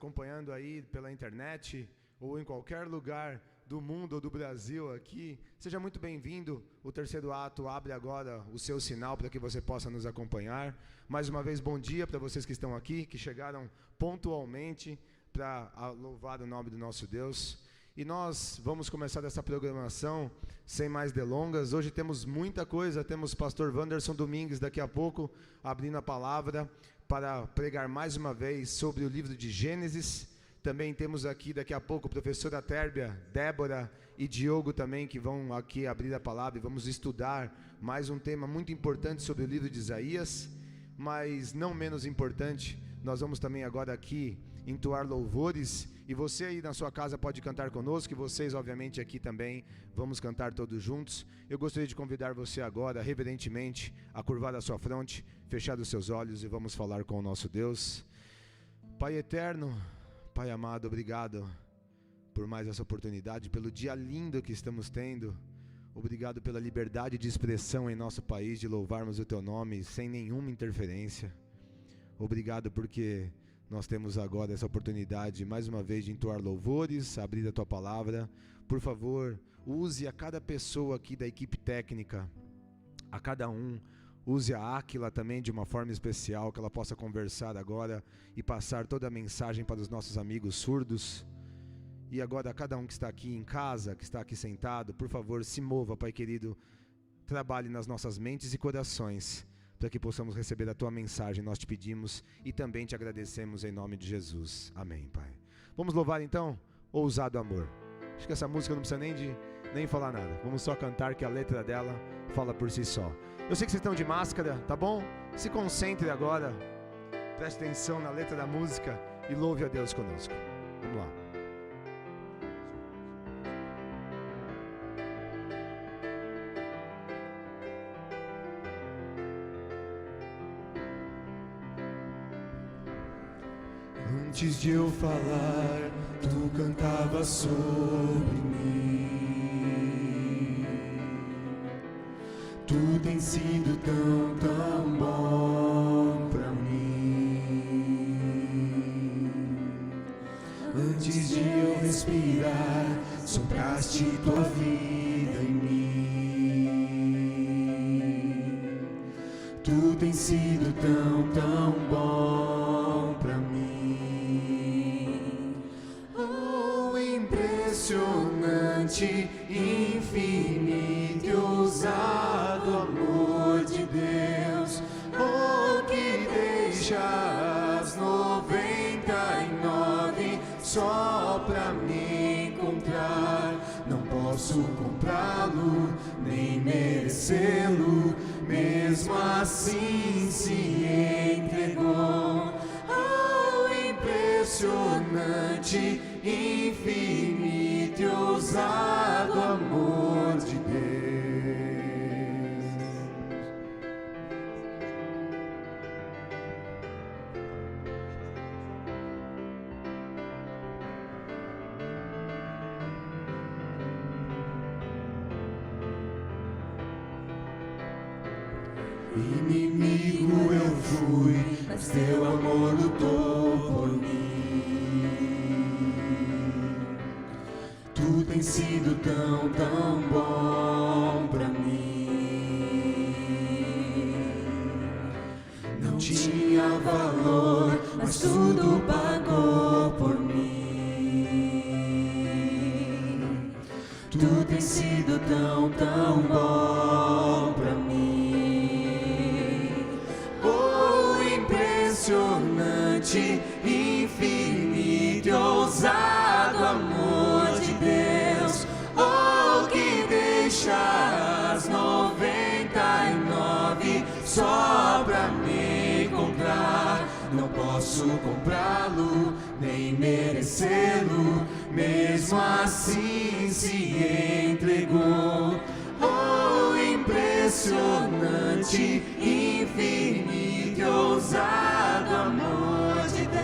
acompanhando aí pela internet ou em qualquer lugar do mundo ou do Brasil aqui, seja muito bem-vindo. O terceiro ato abre agora o seu sinal para que você possa nos acompanhar. Mais uma vez, bom dia para vocês que estão aqui, que chegaram pontualmente para louvar o nome do nosso Deus. E nós vamos começar essa programação sem mais delongas. Hoje temos muita coisa, temos o pastor Wanderson Domingues daqui a pouco abrindo a palavra para pregar mais uma vez sobre o livro de Gênesis. Também temos aqui daqui a pouco a professora Térbia, Débora e Diogo também, que vão aqui abrir a palavra e vamos estudar mais um tema muito importante sobre o livro de Isaías. Mas não menos importante, nós vamos também agora aqui entoar louvores, e você aí na sua casa pode cantar conosco, e vocês obviamente aqui também vamos cantar todos juntos. Eu gostaria de convidar você agora reverentemente a curvar a sua fronte, fechar os seus olhos e vamos falar com o nosso Deus. Pai eterno, Pai amado, obrigado por mais essa oportunidade, pelo dia lindo que estamos tendo. Obrigado pela liberdade de expressão em nosso país, de louvarmos o Teu nome sem nenhuma interferência. Obrigado porque nós temos agora essa oportunidade, mais uma vez, de entoar louvores, abrir a Tua palavra. Por favor, use a cada pessoa aqui da equipe técnica, a cada um. Use a Áquila também de uma forma especial, que ela possa conversar agora e passar toda a mensagem para os nossos amigos surdos. E agora a cada um que está aqui em casa, que está aqui sentado, por favor, se mova, Pai querido, trabalhe nas nossas mentes e corações, para que possamos receber a Tua mensagem. Nós te pedimos e também te agradecemos em nome de Jesus. Amém, Pai. Vamos louvar então, Ousado Amor. Acho que essa música não precisa nem falar nada. Vamos só cantar, que a letra dela fala por si só. Eu sei que vocês estão de máscara, tá bom? Se concentre agora, preste atenção na letra da música e louve a Deus conosco. Vamos lá. Antes de eu falar, tu cantavas sobre mim. Tu tens sido tão, tão bom pra mim. Antes de eu respirar, sopraste tua vida em mim. Tu tens sido tão, tão bom pra mim. Oh, impressionante, infinito e ousado amor de Deus, oh, que deixa as 99 só pra me encontrar. Não posso comprá-lo, nem merecê-lo, mesmo assim se entregou. Oh, impressionante, infinito e ousado amor de Deus. Inimigo eu fui, mas teu amor lutou por mim. Tu tens sido tão, tão bom pra mim. Não tinha valor, mas tudo pagou por mim. Tu tens sido tão, tão bom pra mim. Impressionante, infinito e ousado amor de Deus, oh, que deixa as 99 só pra me encontrar. Não posso comprá-lo, nem merecê-lo, mesmo assim se entregou. Oh, impressionante, infinito e ousado amor de Deus.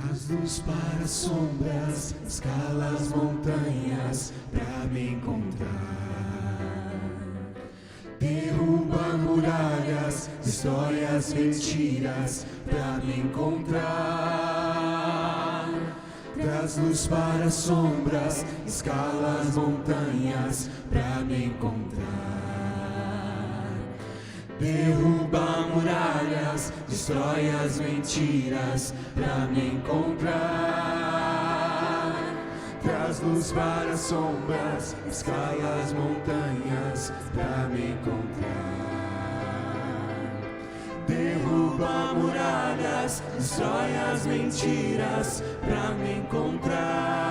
Traz luz para as sombras, escala as montanhas pra me encontrar. Derruba muralhas, destrói as mentiras pra me encontrar. Traz luz para as sombras, escala as montanhas pra me encontrar. Derruba muralhas, destrói as mentiras pra me encontrar. Traz luz para as sombras, escala as montanhas pra me encontrar. Derruba muralhas, destrói as mentiras pra me encontrar.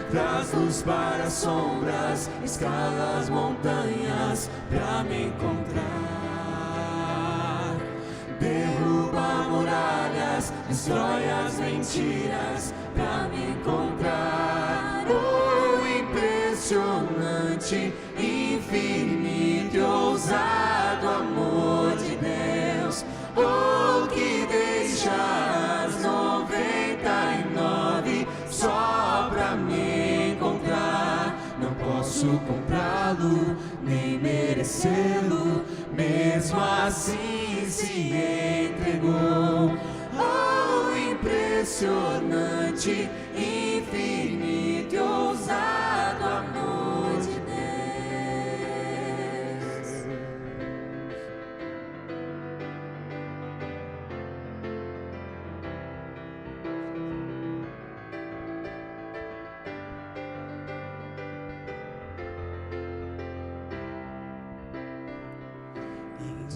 Traz luz para as sombras, escala as montanhas pra me encontrar. Derruba muralhas, destrói as mentiras pra me encontrar. Oh, impressionante, infinito e ousado amor de Deus. Oh, que deixa as 99 só pra me encontrar. Não posso comprá-lo, nem merecê-lo, mesmo assim se entregou. Oh, impressionante, infinito e ousado amor de Deus.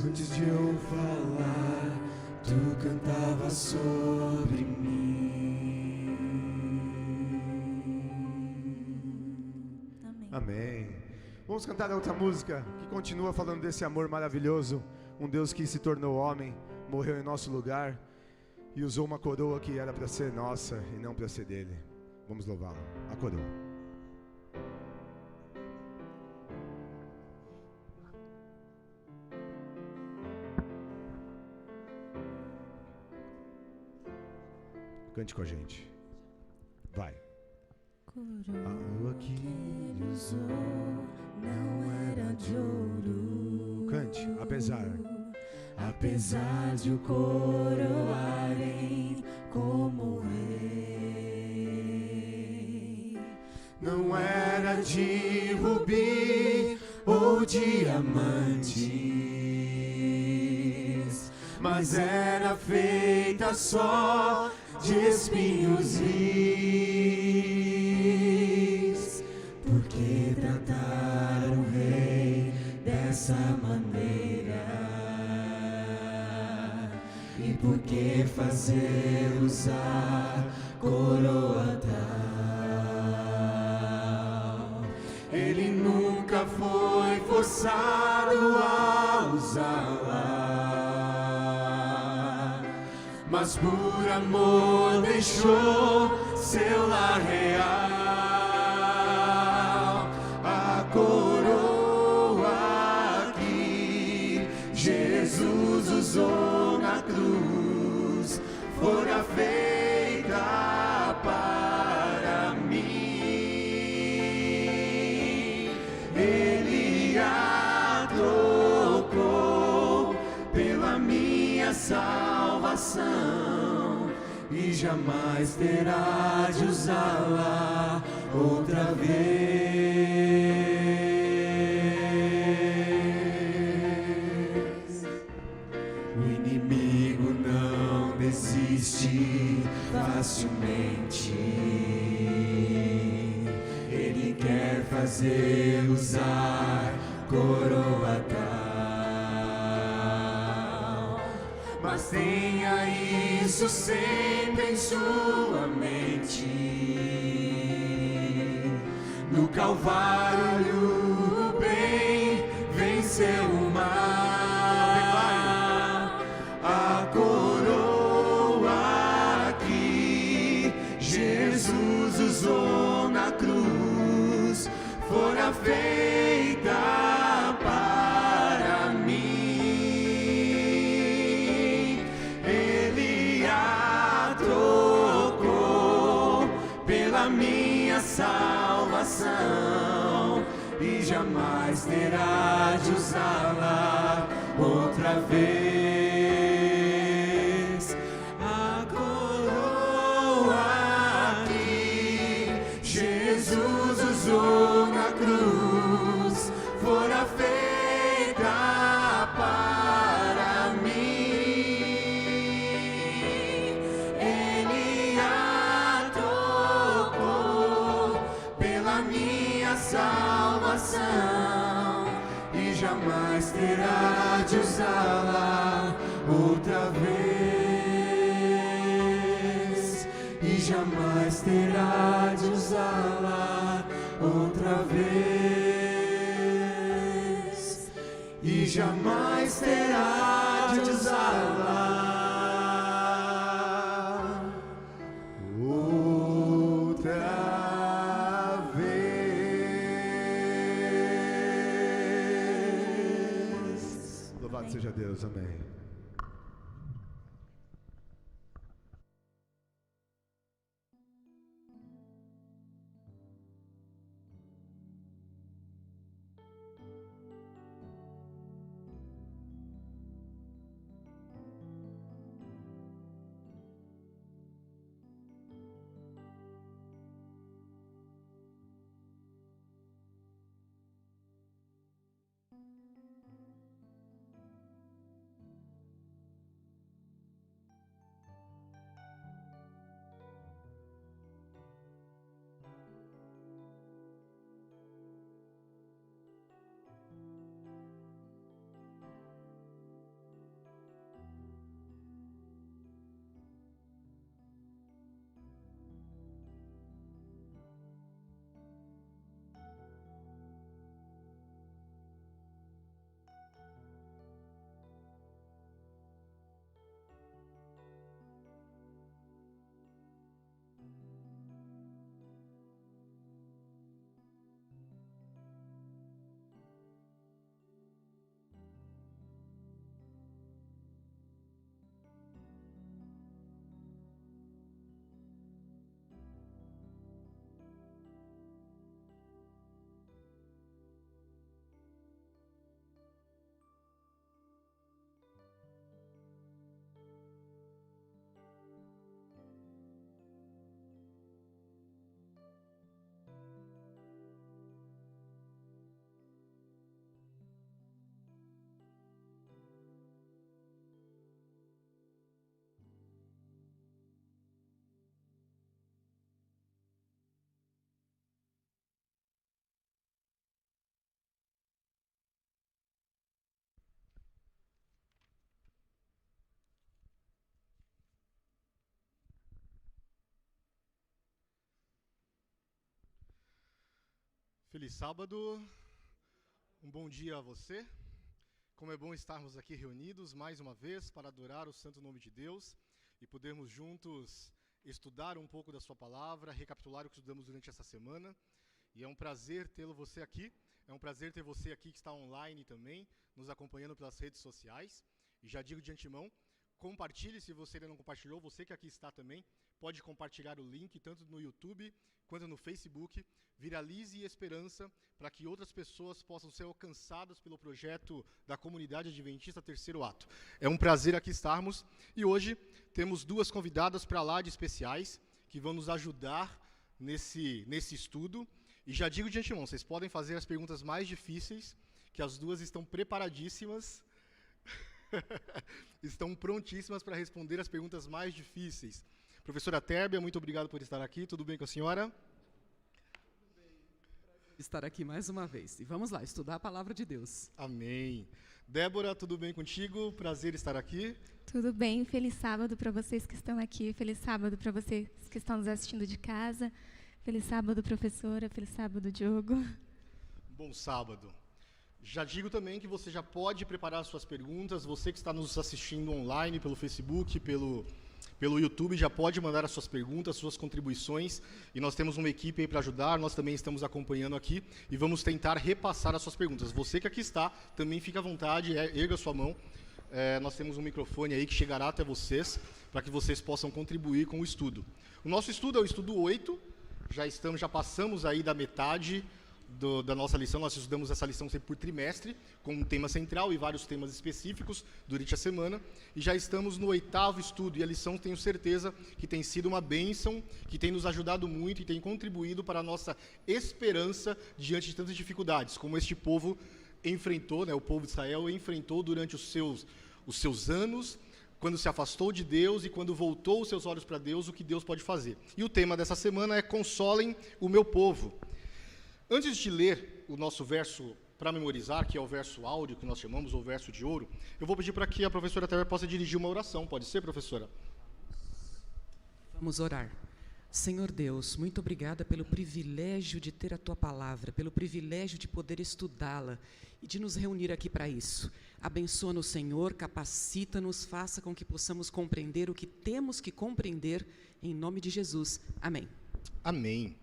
Antes de eu falar, tu cantava sobre mim. Amém. Vamos cantar outra música que continua falando desse amor maravilhoso. Um Deus que se tornou homem, morreu em nosso lugar e usou uma coroa que era para ser nossa e não para ser dele. Vamos louvá-lo. A coroa. Cante com a gente. Vai. Coroa que ele usou não era de ouro. Cante, apesar de o coroarem como rei. Não era de rubi ou diamantes, mas era feita só de espinhos vis. Por que tratar o rei dessa maneira? E por que fazer usar coroa tal? Ele nunca foi forçado a usá-la, mas por amor deixou seu lar real. A coroa que Jesus usou na cruz fora feita para mim. Ele a trocou pela minha salvação e jamais terá de usá-la outra vez. O inimigo não desiste facilmente. Ele quer fazer usar coroa tal, mas tenha isso sempre em sua mente. No Calvário o bem venceu o mal. A coroa que Jesus usou na cruz fora feita para mim. Ele a jamais terá de usá-la outra vez. A coroa que Jesus usou na cruz fora feita para mim. Ele a tocou pela minha salvação e jamais terá de usá-la outra vez. E jamais terá de usá-la outra vez. E jamais terá de usá-la outra vez. Louvado seja Deus, amém. Feliz sábado, um bom dia a você. Como é bom estarmos aqui reunidos mais uma vez para adorar o santo nome de Deus e podermos juntos estudar um pouco da sua palavra, recapitular o que estudamos durante essa semana. E é um prazer tê-lo você aqui, é um prazer ter você aqui que está online também, nos acompanhando pelas redes sociais. E já digo de antemão, compartilhe se você ainda não compartilhou, você que aqui está também, pode compartilhar o link tanto no YouTube quanto no Facebook. Viralize Esperança para que outras pessoas possam ser alcançadas pelo projeto da Comunidade Adventista Terceiro Ato. É um prazer aqui estarmos e hoje temos duas convidadas para lá de especiais que vão nos ajudar nesse estudo. E já digo de antemão, vocês podem fazer as perguntas mais difíceis, que as duas estão preparadíssimas, estão prontíssimas para responder as perguntas mais difíceis. Professora Térbia, muito obrigado por estar aqui. Tudo bem com a senhora? Estar aqui mais uma vez. E vamos lá, estudar a palavra de Deus. Amém. Débora, tudo bem contigo? Prazer estar aqui. Tudo bem, feliz sábado para vocês que estão aqui, feliz sábado para vocês que estão nos assistindo de casa, feliz sábado, professora, feliz sábado, Diogo. Bom sábado. Já digo também que você já pode preparar suas perguntas, você que está nos assistindo online, pelo Facebook, pelo YouTube, já pode mandar as suas perguntas, suas contribuições, e nós temos uma equipe aí para ajudar, nós também estamos acompanhando aqui, e vamos tentar repassar as suas perguntas. Você que aqui está, também fica à vontade, erga sua mão, nós temos um microfone aí que chegará até vocês, para que vocês possam contribuir com o estudo. O nosso estudo é o estudo 8, já passamos aí da metade da nossa lição. Nós estudamos essa lição sempre por trimestre, com um tema central e vários temas específicos durante a semana. E já estamos no 8º estudo, e a lição, tenho certeza, que tem sido uma bênção, que tem nos ajudado muito e tem contribuído para a nossa esperança diante de tantas dificuldades, como este povo enfrentou, né, o povo de Israel enfrentou durante os seus anos, quando se afastou de Deus e quando voltou os seus olhos para Deus, o que Deus pode fazer. E o tema dessa semana é Consolem o meu povo. Antes de ler o nosso verso para memorizar, que é o verso áureo, que nós chamamos, ou verso de ouro, eu vou pedir para que a professora Terra possa dirigir uma oração. Pode ser, professora? Vamos orar. Senhor Deus, muito obrigada pelo privilégio de ter a Tua palavra, pelo privilégio de poder estudá-la e de nos reunir aqui para isso. Abençoa-nos, Senhor, capacita-nos, faça com que possamos compreender o que temos que compreender, em nome de Jesus. Amém. Amém.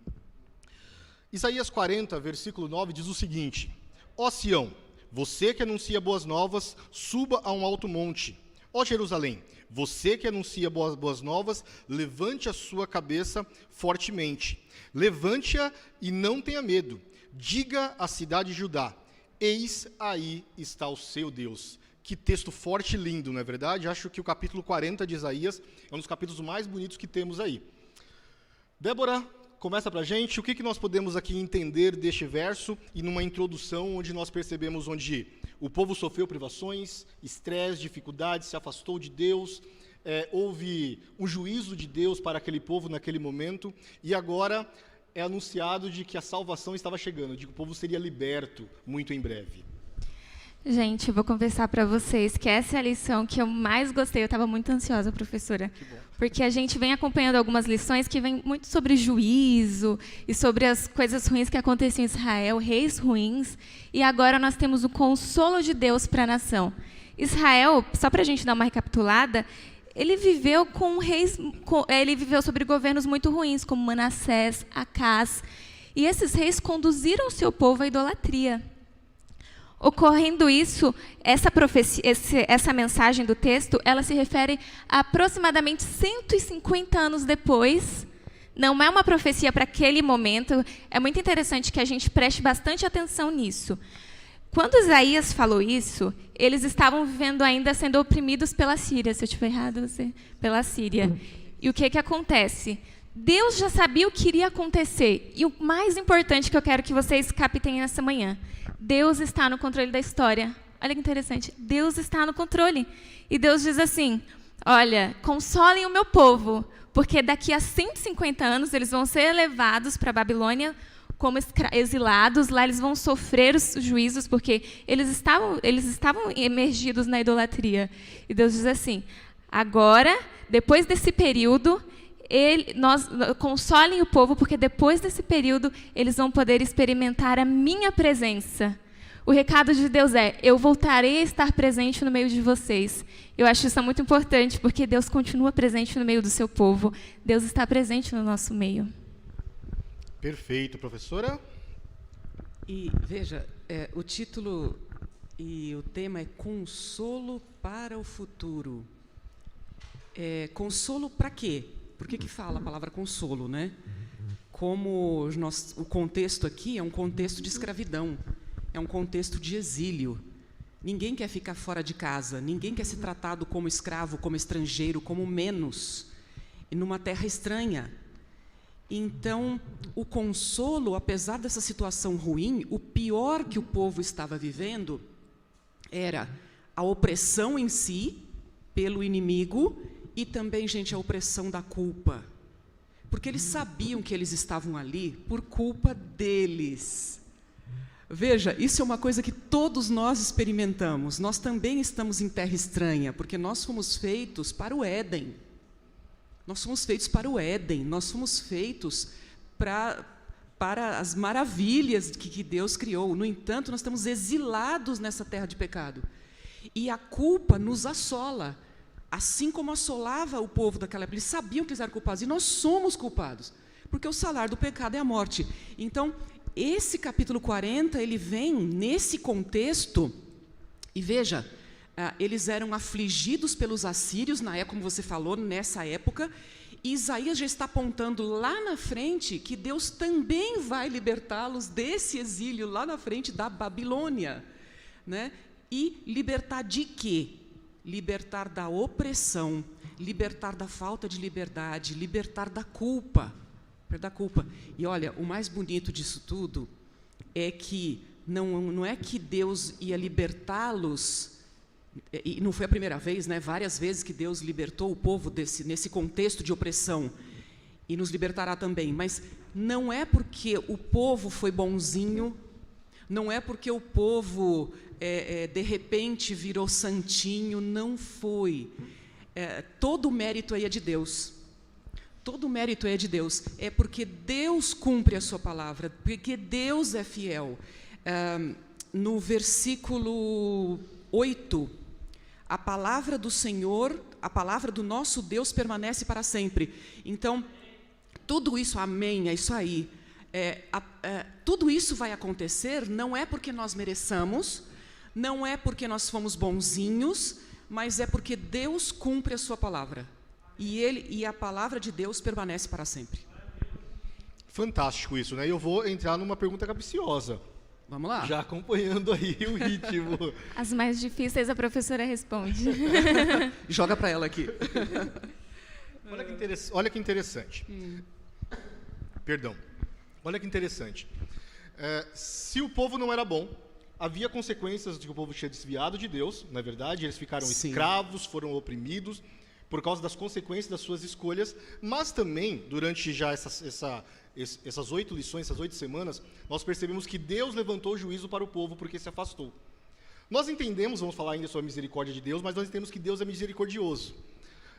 Isaías 40, versículo 9, diz o seguinte: Ó Sião, você que anuncia boas novas, suba a um alto monte. Ó Jerusalém, você que anuncia boas novas, levante a sua cabeça fortemente. Levante-a e não tenha medo. Diga à cidade de Judá: eis aí está o seu Deus. Que texto forte e lindo, não é verdade? Acho que o capítulo 40 de Isaías é um dos capítulos mais bonitos que temos aí. Débora, começa para a gente, o que nós podemos aqui entender deste verso e numa introdução onde nós percebemos onde o povo sofreu privações, estresse, dificuldades, se afastou de Deus, houve um juízo de Deus para aquele povo naquele momento, e agora é anunciado de que a salvação estava chegando, de que o povo seria liberto muito em breve. Gente, eu vou confessar para vocês que essa é a lição que eu mais gostei. Eu estava muito ansiosa, professora, porque a gente vem acompanhando algumas lições que vêm muito sobre juízo e sobre as coisas ruins que aconteciam em Israel, reis ruins, e agora nós temos o consolo de Deus para a nação. Israel, só para a gente dar uma recapitulada, ele viveu ele viveu sobre governos muito ruins, como Manassés, Acás, e esses reis conduziram o seu povo à idolatria. Ocorrendo isso, essa profecia, essa mensagem do texto, ela se refere a aproximadamente 150 anos depois. Não é uma profecia para aquele momento. É muito interessante que a gente preste bastante atenção nisso. Quando Isaías falou isso, eles estavam vivendo ainda sendo oprimidos pela Síria. Se eu estiver errado, pela Síria. E o que acontece? Deus já sabia o que iria acontecer. E o mais importante que eu quero que vocês captem nessa manhã: Deus está no controle da história. Olha que interessante. Deus está no controle. E Deus diz assim: olha, consolem o meu povo, porque daqui a 150 anos eles vão ser levados para a Babilônia como exilados. Lá eles vão sofrer os juízos, porque eles estavam emergidos na idolatria. E Deus diz assim: agora, depois desse período, consolem o povo, porque depois desse período eles vão poder experimentar a minha presença. O recado de Deus é: eu voltarei a estar presente no meio de vocês. Eu acho isso muito importante, porque Deus continua presente no meio do seu povo. Deus está presente no nosso meio. Perfeito, professora. E veja, o título e o tema é Consolo para o Futuro. Consolo para quê? Por que fala a palavra consolo, né? Como o contexto aqui é um contexto de escravidão, é um contexto de exílio. Ninguém quer ficar fora de casa, ninguém quer ser tratado como escravo, como estrangeiro, como menos, e numa terra estranha. Então, o consolo, apesar dessa situação ruim, o pior que o povo estava vivendo era a opressão em si, pelo inimigo, e também, gente, a opressão da culpa. Porque eles sabiam que eles estavam ali por culpa deles. Veja, isso é uma coisa que todos nós experimentamos. Nós também estamos em terra estranha, porque nós fomos feitos para o Éden. Nós fomos feitos para o Éden. Nós fomos feitos para as maravilhas que Deus criou. No entanto, nós estamos exilados nessa terra de pecado. E a culpa nos assola. Assim como assolava o povo daquela época, eles sabiam que eles eram culpados, e nós somos culpados, porque o salário do pecado é a morte. Então, esse capítulo 40, ele vem nesse contexto, e veja, eles eram afligidos pelos assírios, como você falou, nessa época, E Isaías já está apontando lá na frente que Deus também vai libertá-los desse exílio lá na frente da Babilônia, né? E libertar de quê? Libertar da opressão, libertar da falta de liberdade, libertar da culpa. E olha, o mais bonito disso tudo é que não é que Deus ia libertá-los, e não foi a primeira vez, né? Várias vezes que Deus libertou o povo nesse contexto de opressão, e nos libertará também, mas não é porque o povo foi bonzinho, não é porque o povo, de repente, virou santinho, não foi. Todo o mérito aí é de Deus. Todo o mérito é de Deus. É porque Deus cumpre a sua palavra, porque Deus é fiel. No versículo 8, a palavra do Senhor, a palavra do nosso Deus permanece para sempre. Então, tudo isso, amém, é isso aí. Tudo isso vai acontecer não é porque nós mereçamos, não é porque nós fomos bonzinhos, mas é porque Deus cumpre a sua palavra. E a palavra de Deus permanece para sempre. Fantástico isso, né? E eu vou entrar numa pergunta capciosa. Vamos lá. Já acompanhando aí o ritmo. As mais difíceis a professora responde. Joga para ela aqui. Olha que interessante. Perdão. Olha que interessante. Se o povo não era bom, havia consequências de que o povo tinha desviado de Deus, na verdade, eles ficaram escravos, foram oprimidos por causa das consequências das suas escolhas, mas também, durante já essas 8 lições, essas 8 semanas, nós percebemos que Deus levantou juízo para o povo porque se afastou. Nós entendemos, vamos falar ainda sobre a misericórdia de Deus, mas nós entendemos que Deus é misericordioso.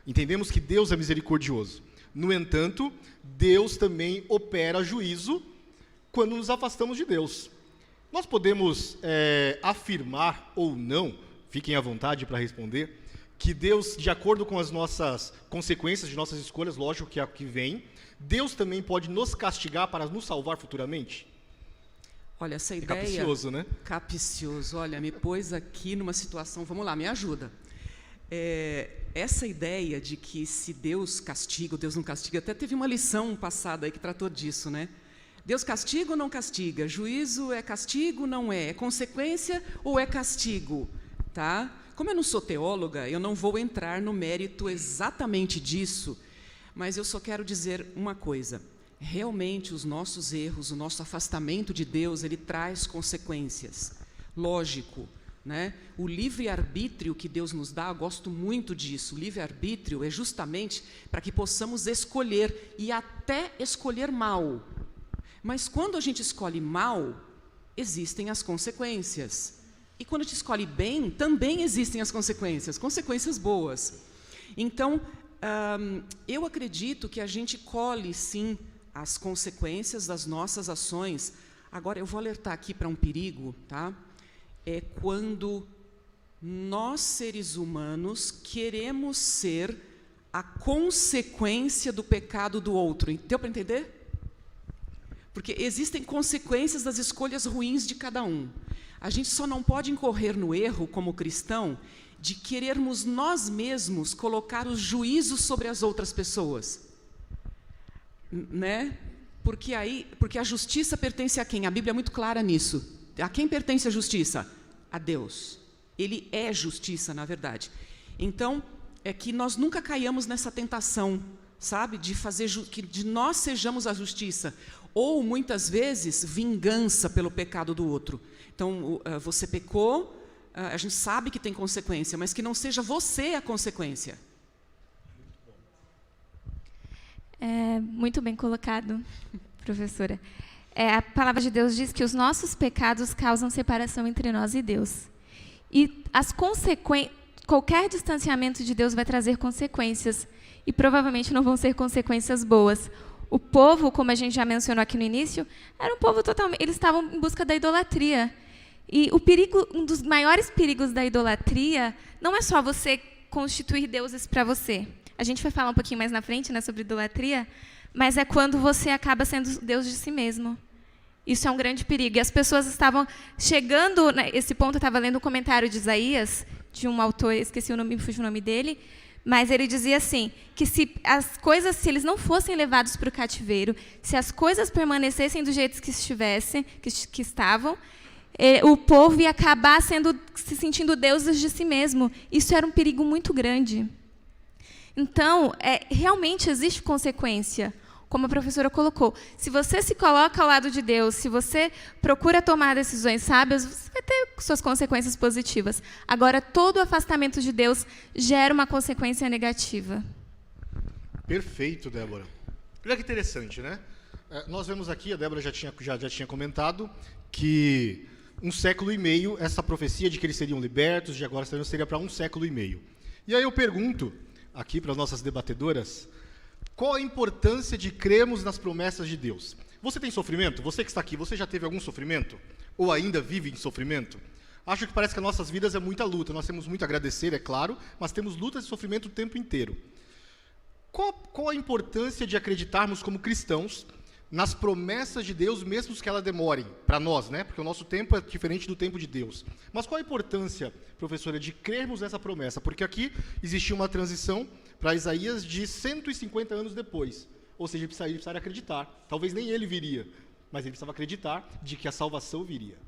Entendemos que Deus é misericordioso. No entanto, Deus também opera juízo quando nos afastamos de Deus. Nós podemos afirmar ou não, fiquem à vontade para responder, que Deus, de acordo com as nossas consequências de nossas escolhas, lógico que é a que vem, Deus também pode nos castigar para nos salvar futuramente? Olha, essa ideia... capcioso, né? Capcioso. Olha, me pôs aqui numa situação... Vamos lá, me ajuda. Essa ideia de que se Deus castiga ou Deus não castiga, até teve uma lição passada aí que tratou disso, né? Deus castiga ou não castiga? Juízo é castigo ou não é? É consequência ou é castigo? Tá? Como eu não sou teóloga, eu não vou entrar no mérito exatamente disso, mas eu só quero dizer uma coisa. Realmente, os nossos erros, o nosso afastamento de Deus, ele traz consequências. Lógico, né? O livre-arbítrio que Deus nos dá, eu gosto muito disso. O livre-arbítrio é justamente para que possamos escolher, e até escolher mal. Mas quando a gente escolhe mal, existem as consequências. E quando a gente escolhe bem, também existem as consequências boas. Então, eu acredito que a gente colhe, sim, as consequências das nossas ações. Agora, eu vou alertar aqui para um perigo, tá? É quando nós, seres humanos, queremos ser a consequência do pecado do outro. Deu para entender? Porque existem consequências das escolhas ruins de cada um. A gente só não pode incorrer no erro, como cristão, de querermos nós mesmos colocar os juízos sobre as outras pessoas. Né? Porque a justiça pertence a quem? A Bíblia é muito clara nisso. A quem pertence a justiça? A Deus. Ele é justiça, na verdade. Então, é que nós nunca caiamos nessa tentação, sabe? De nós sejamos a justiça. Ou, muitas vezes, vingança pelo pecado do outro. Então, você pecou, a gente sabe que tem consequência, mas que não seja você a consequência. Muito bem colocado, professora. A palavra de Deus diz que os nossos pecados causam separação entre nós e Deus. E qualquer distanciamento de Deus vai trazer consequências, e provavelmente não vão ser consequências boas. O povo, como a gente já mencionou aqui no início, era um povo totalmente... Eles estavam em busca da idolatria. E um dos maiores perigos da idolatria não é só você constituir deuses para você. A gente vai falar um pouquinho mais na frente, né, sobre idolatria, mas é quando você acaba sendo Deus de si mesmo. Isso é um grande perigo. E as pessoas estavam chegando... Esse ponto, eu estava lendo um comentário de Isaías, de um autor, esqueci o nome, me fugiu o nome dele, Mas ele dizia assim, que se eles não fossem levados para o cativeiro, se as coisas permanecessem do jeito que estavam, o povo ia acabar se sentindo deuses de si mesmo. Isso era um perigo muito grande. Então, realmente existe consequência, como a professora colocou. Se você se coloca ao lado de Deus, se você procura tomar decisões sábias, você vai ter suas consequências positivas. Agora, todo afastamento de Deus gera uma consequência negativa. Perfeito, Débora. Olha que interessante, né? Nós vemos aqui, a Débora já tinha comentado, que 1 século e meio, essa profecia de que eles seriam libertos, de agora seria para 1 século e meio. E aí eu pergunto, aqui para as nossas debatedoras, qual a importância de crermos nas promessas de Deus? Você tem sofrimento? Você que está aqui, você já teve algum sofrimento? Ou ainda vive em sofrimento? Acho que parece que as nossas vidas é muita luta. Nós temos muito a agradecer, é claro, mas temos lutas e sofrimento o tempo inteiro. Qual a importância de acreditarmos como cristãos nas promessas de Deus, mesmo que elas demorem para nós, né? Porque o nosso tempo é diferente do tempo de Deus. Mas qual a importância, professora, de crermos nessa promessa? Porque aqui existia uma transição para Isaías de 150 anos depois. Ou seja, ele precisaria acreditar. Talvez nem ele viria, mas ele precisava acreditar de que a salvação viria.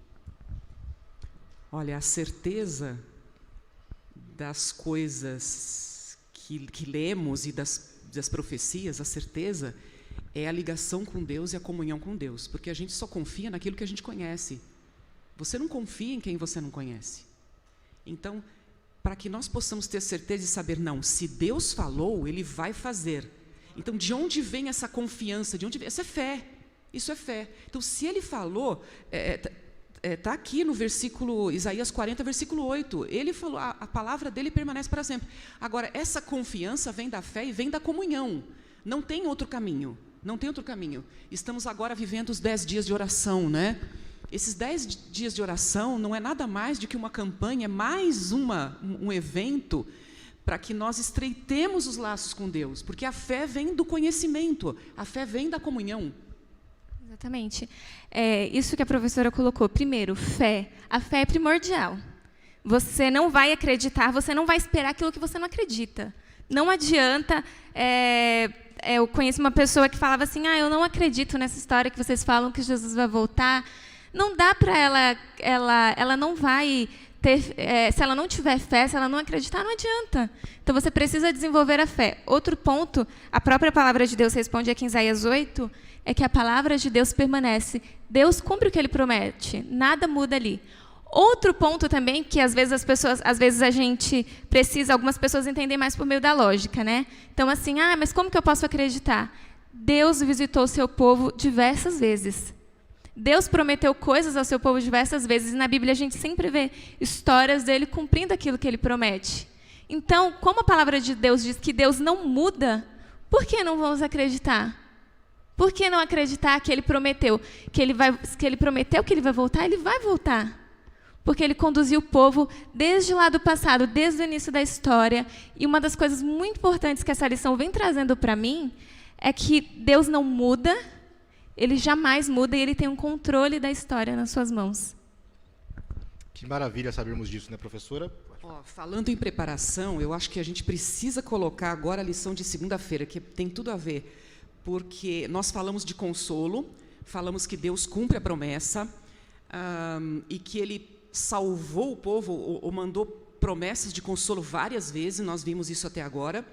Olha, a certeza das coisas que lemos e das profecias, a certeza é a ligação com Deus e a comunhão com Deus, porque a gente só confia naquilo que a gente conhece. Você não confia em quem você não conhece. Então, para que nós possamos ter certeza e saber, não, se Deus falou, Ele vai fazer. Então, de onde vem essa confiança? De onde vem? Isso é fé. Isso é fé. Então, se Ele falou, está aqui no versículo, Isaías 40, versículo 8. Ele falou, a palavra dele permanece para sempre. Agora, essa confiança vem da fé e vem da comunhão. Não tem outro caminho. Não tem outro caminho. Estamos agora vivendo os 10 dias de oração, né? Esses 10 dias de oração não é nada mais do que uma campanha, mais um evento para que nós estreitemos os laços com Deus, porque a fé vem do conhecimento, a fé vem da comunhão. Exatamente. Isso que a professora colocou. Primeiro, fé. A fé é primordial. Você não vai acreditar, você não vai esperar aquilo que você não acredita. Não adianta... eu conheço uma pessoa que falava assim, eu não acredito nessa história que vocês falam que Jesus vai voltar. Não dá para ela não vai ter, se ela não tiver fé, se ela não acreditar, não adianta. Então, você precisa desenvolver a fé. Outro ponto, a própria palavra de Deus responde aqui em Isaías 8, é que a palavra de Deus permanece. Deus cumpre o que Ele promete, nada muda ali. Outro ponto também, que às vezes a gente precisa, algumas pessoas entendem mais por meio da lógica, né? Então, assim, mas como que eu posso acreditar? Deus visitou o seu povo diversas vezes. Deus prometeu coisas ao seu povo diversas vezes, e na Bíblia a gente sempre vê histórias dele cumprindo aquilo que ele promete. Então, como a palavra de Deus diz que Deus não muda, por que não vamos acreditar? Por que não acreditar que ele prometeu? Que ele prometeu que ele vai voltar, ele vai voltar. Porque ele conduziu o povo desde lá do passado, desde o início da história. E uma das coisas muito importantes que essa lição vem trazendo para mim é que Deus não muda, Ele jamais muda e Ele tem um controle da história nas suas mãos. Que maravilha sabermos disso, né, professora? Falando em preparação, eu acho que a gente precisa colocar agora a lição de segunda-feira, que tem tudo a ver, porque nós falamos de consolo, falamos que Deus cumpre a promessa, e que Ele salvou o povo, ou mandou promessas de consolo várias vezes, nós vimos isso até agora,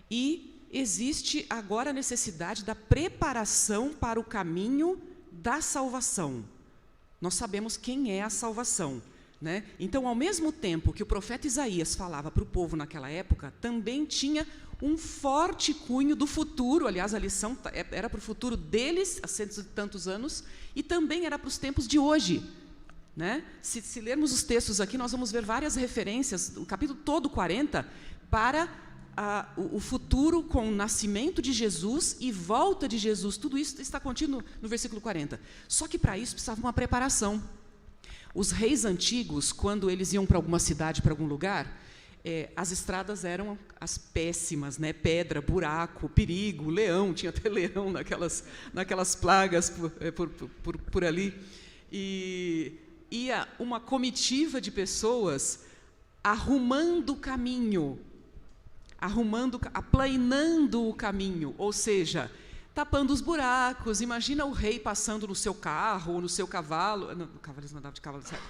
e existe agora a necessidade da preparação para o caminho da salvação. Nós sabemos quem é a salvação, né? Então, ao mesmo tempo que o profeta Isaías falava para o povo naquela época, também tinha um forte cunho do futuro. Aliás, a lição era para o futuro deles, há 100 e tantos anos, e também era para os tempos de hoje, né? Se lermos os textos aqui, nós vamos ver várias referências, o capítulo todo 40, para o futuro com o nascimento de Jesus e volta de Jesus. Tudo isso está contido no versículo 40. Só que para isso precisava uma preparação. Os reis antigos, quando eles iam para alguma cidade, para algum lugar, as estradas eram as péssimas, né? Pedra, buraco, perigo, leão, tinha até leão naquelas plagas por ali. E ia uma comitiva de pessoas arrumando o caminho. aplanando o caminho, ou seja, tapando os buracos. Imagina o rei passando no seu carro, ou no seu cavalo, não, o cavalo não andava de cavalo, certo?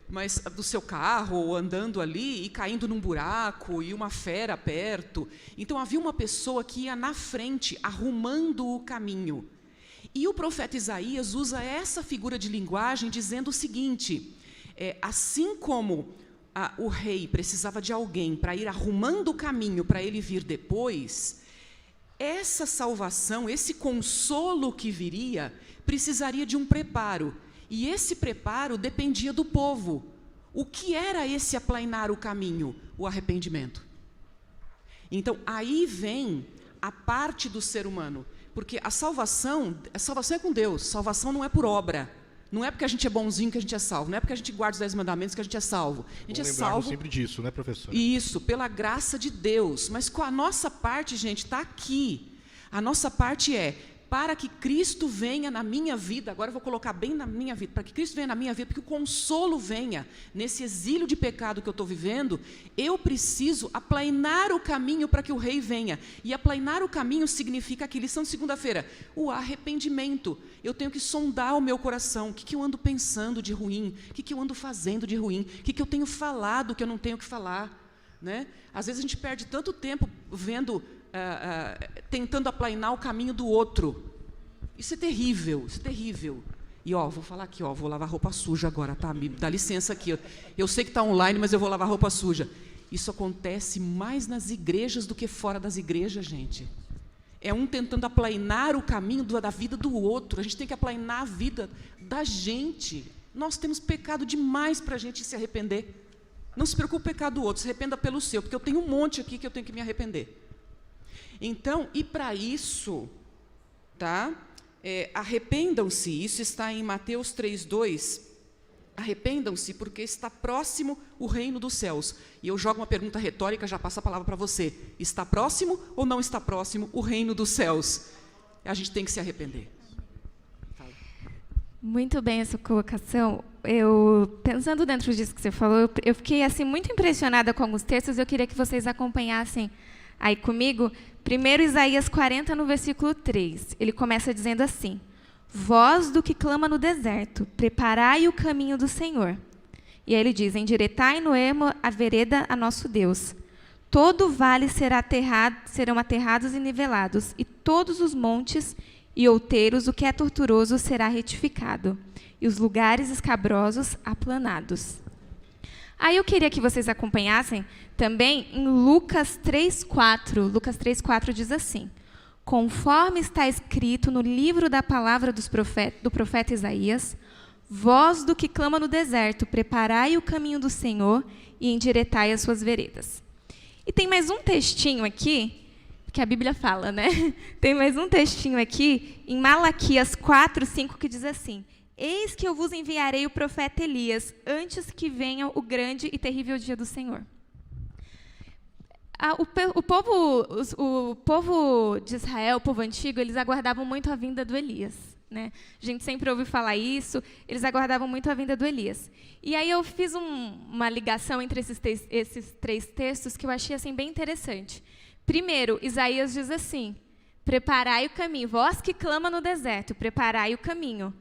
Mas do seu carro, ou andando ali, e caindo num buraco, e uma fera perto. Então, havia uma pessoa que ia na frente, arrumando o caminho. E o profeta Isaías usa essa figura de linguagem, dizendo o seguinte, assim como o rei precisava de alguém para ir arrumando o caminho para ele vir depois, essa salvação, esse consolo que viria, precisaria de um preparo. E esse preparo dependia do povo. O que era esse aplainar o caminho? O arrependimento. Então, aí vem a parte do ser humano. Porque a salvação é com Deus. Salvação não é por obra. Não é porque a gente é bonzinho que a gente é salvo. Não é porque a gente guarda os 10 mandamentos que a gente é salvo. A gente é salvo sempre disso, né, professor? Isso, pela graça de Deus. Mas com a nossa parte, gente, está aqui. A nossa parte é para que Cristo venha na minha vida. Agora eu vou colocar bem na minha vida. Para que Cristo venha na minha vida, porque o consolo venha nesse exílio de pecado que eu estou vivendo, eu preciso aplainar o caminho para que o rei venha. E aplainar o caminho significa aqui, lição de segunda-feira, o arrependimento. Eu tenho que sondar o meu coração. O que eu ando pensando de ruim? O que eu ando fazendo de ruim? O que eu tenho falado que eu não tenho que falar? Né? Às vezes a gente perde tanto tempo vendo... tentando aplainar o caminho do outro. Isso é terrível, isso é terrível. E vou falar aqui, vou lavar roupa suja agora, tá? Me dá licença aqui. Eu sei que está online, mas eu vou lavar roupa suja. Isso acontece mais nas igrejas do que fora das igrejas, gente. É um tentando aplainar o caminho da vida do outro. A gente tem que aplainar a vida da gente. Nós temos pecado demais para a gente se arrepender. Não se preocupe com o pecado do outro, se arrependa pelo seu, porque eu tenho um monte aqui que eu tenho que me arrepender. Então, e para isso, tá? Arrependam-se, isso está em Mateus 3:2, arrependam-se porque está próximo o reino dos céus. E eu jogo uma pergunta retórica, já passo a palavra para você. Está próximo ou não está próximo o reino dos céus? A gente tem que se arrepender. Fala. Muito bem essa colocação. Pensando dentro disso que você falou, eu fiquei assim, muito impressionada com alguns textos, eu queria que vocês acompanhassem aí comigo. Primeiro, Isaías 40, no versículo 3. Ele começa dizendo assim: voz do que clama no deserto, preparai o caminho do Senhor. E aí ele diz: endireitai no ermo a vereda a nosso Deus. Todo vale serão aterrados e nivelados, e todos os montes e outeiros, o que é tortuoso, será retificado, e os lugares escabrosos aplanados. Aí eu queria que vocês acompanhassem também em Lucas 3:4. Lucas 3:4 diz assim: conforme está escrito no livro da palavra do profeta Isaías, voz do que clama no deserto, preparai o caminho do Senhor e endireitai as suas veredas. E tem mais um textinho aqui, que a Bíblia fala, né? Tem mais um textinho aqui, em Malaquias 4:5, que diz assim: eis que eu vos enviarei o profeta Elias, antes que venha o grande e terrível dia do Senhor. O povo de Israel, o povo antigo, eles aguardavam muito a vinda do Elias. Né? A gente sempre ouve falar isso, eles aguardavam muito a vinda do Elias. E aí eu fiz uma ligação entre esses três textos que eu achei assim, bem interessante. Primeiro, Isaías diz assim: preparai o caminho, vós que clama no deserto, preparai o caminho.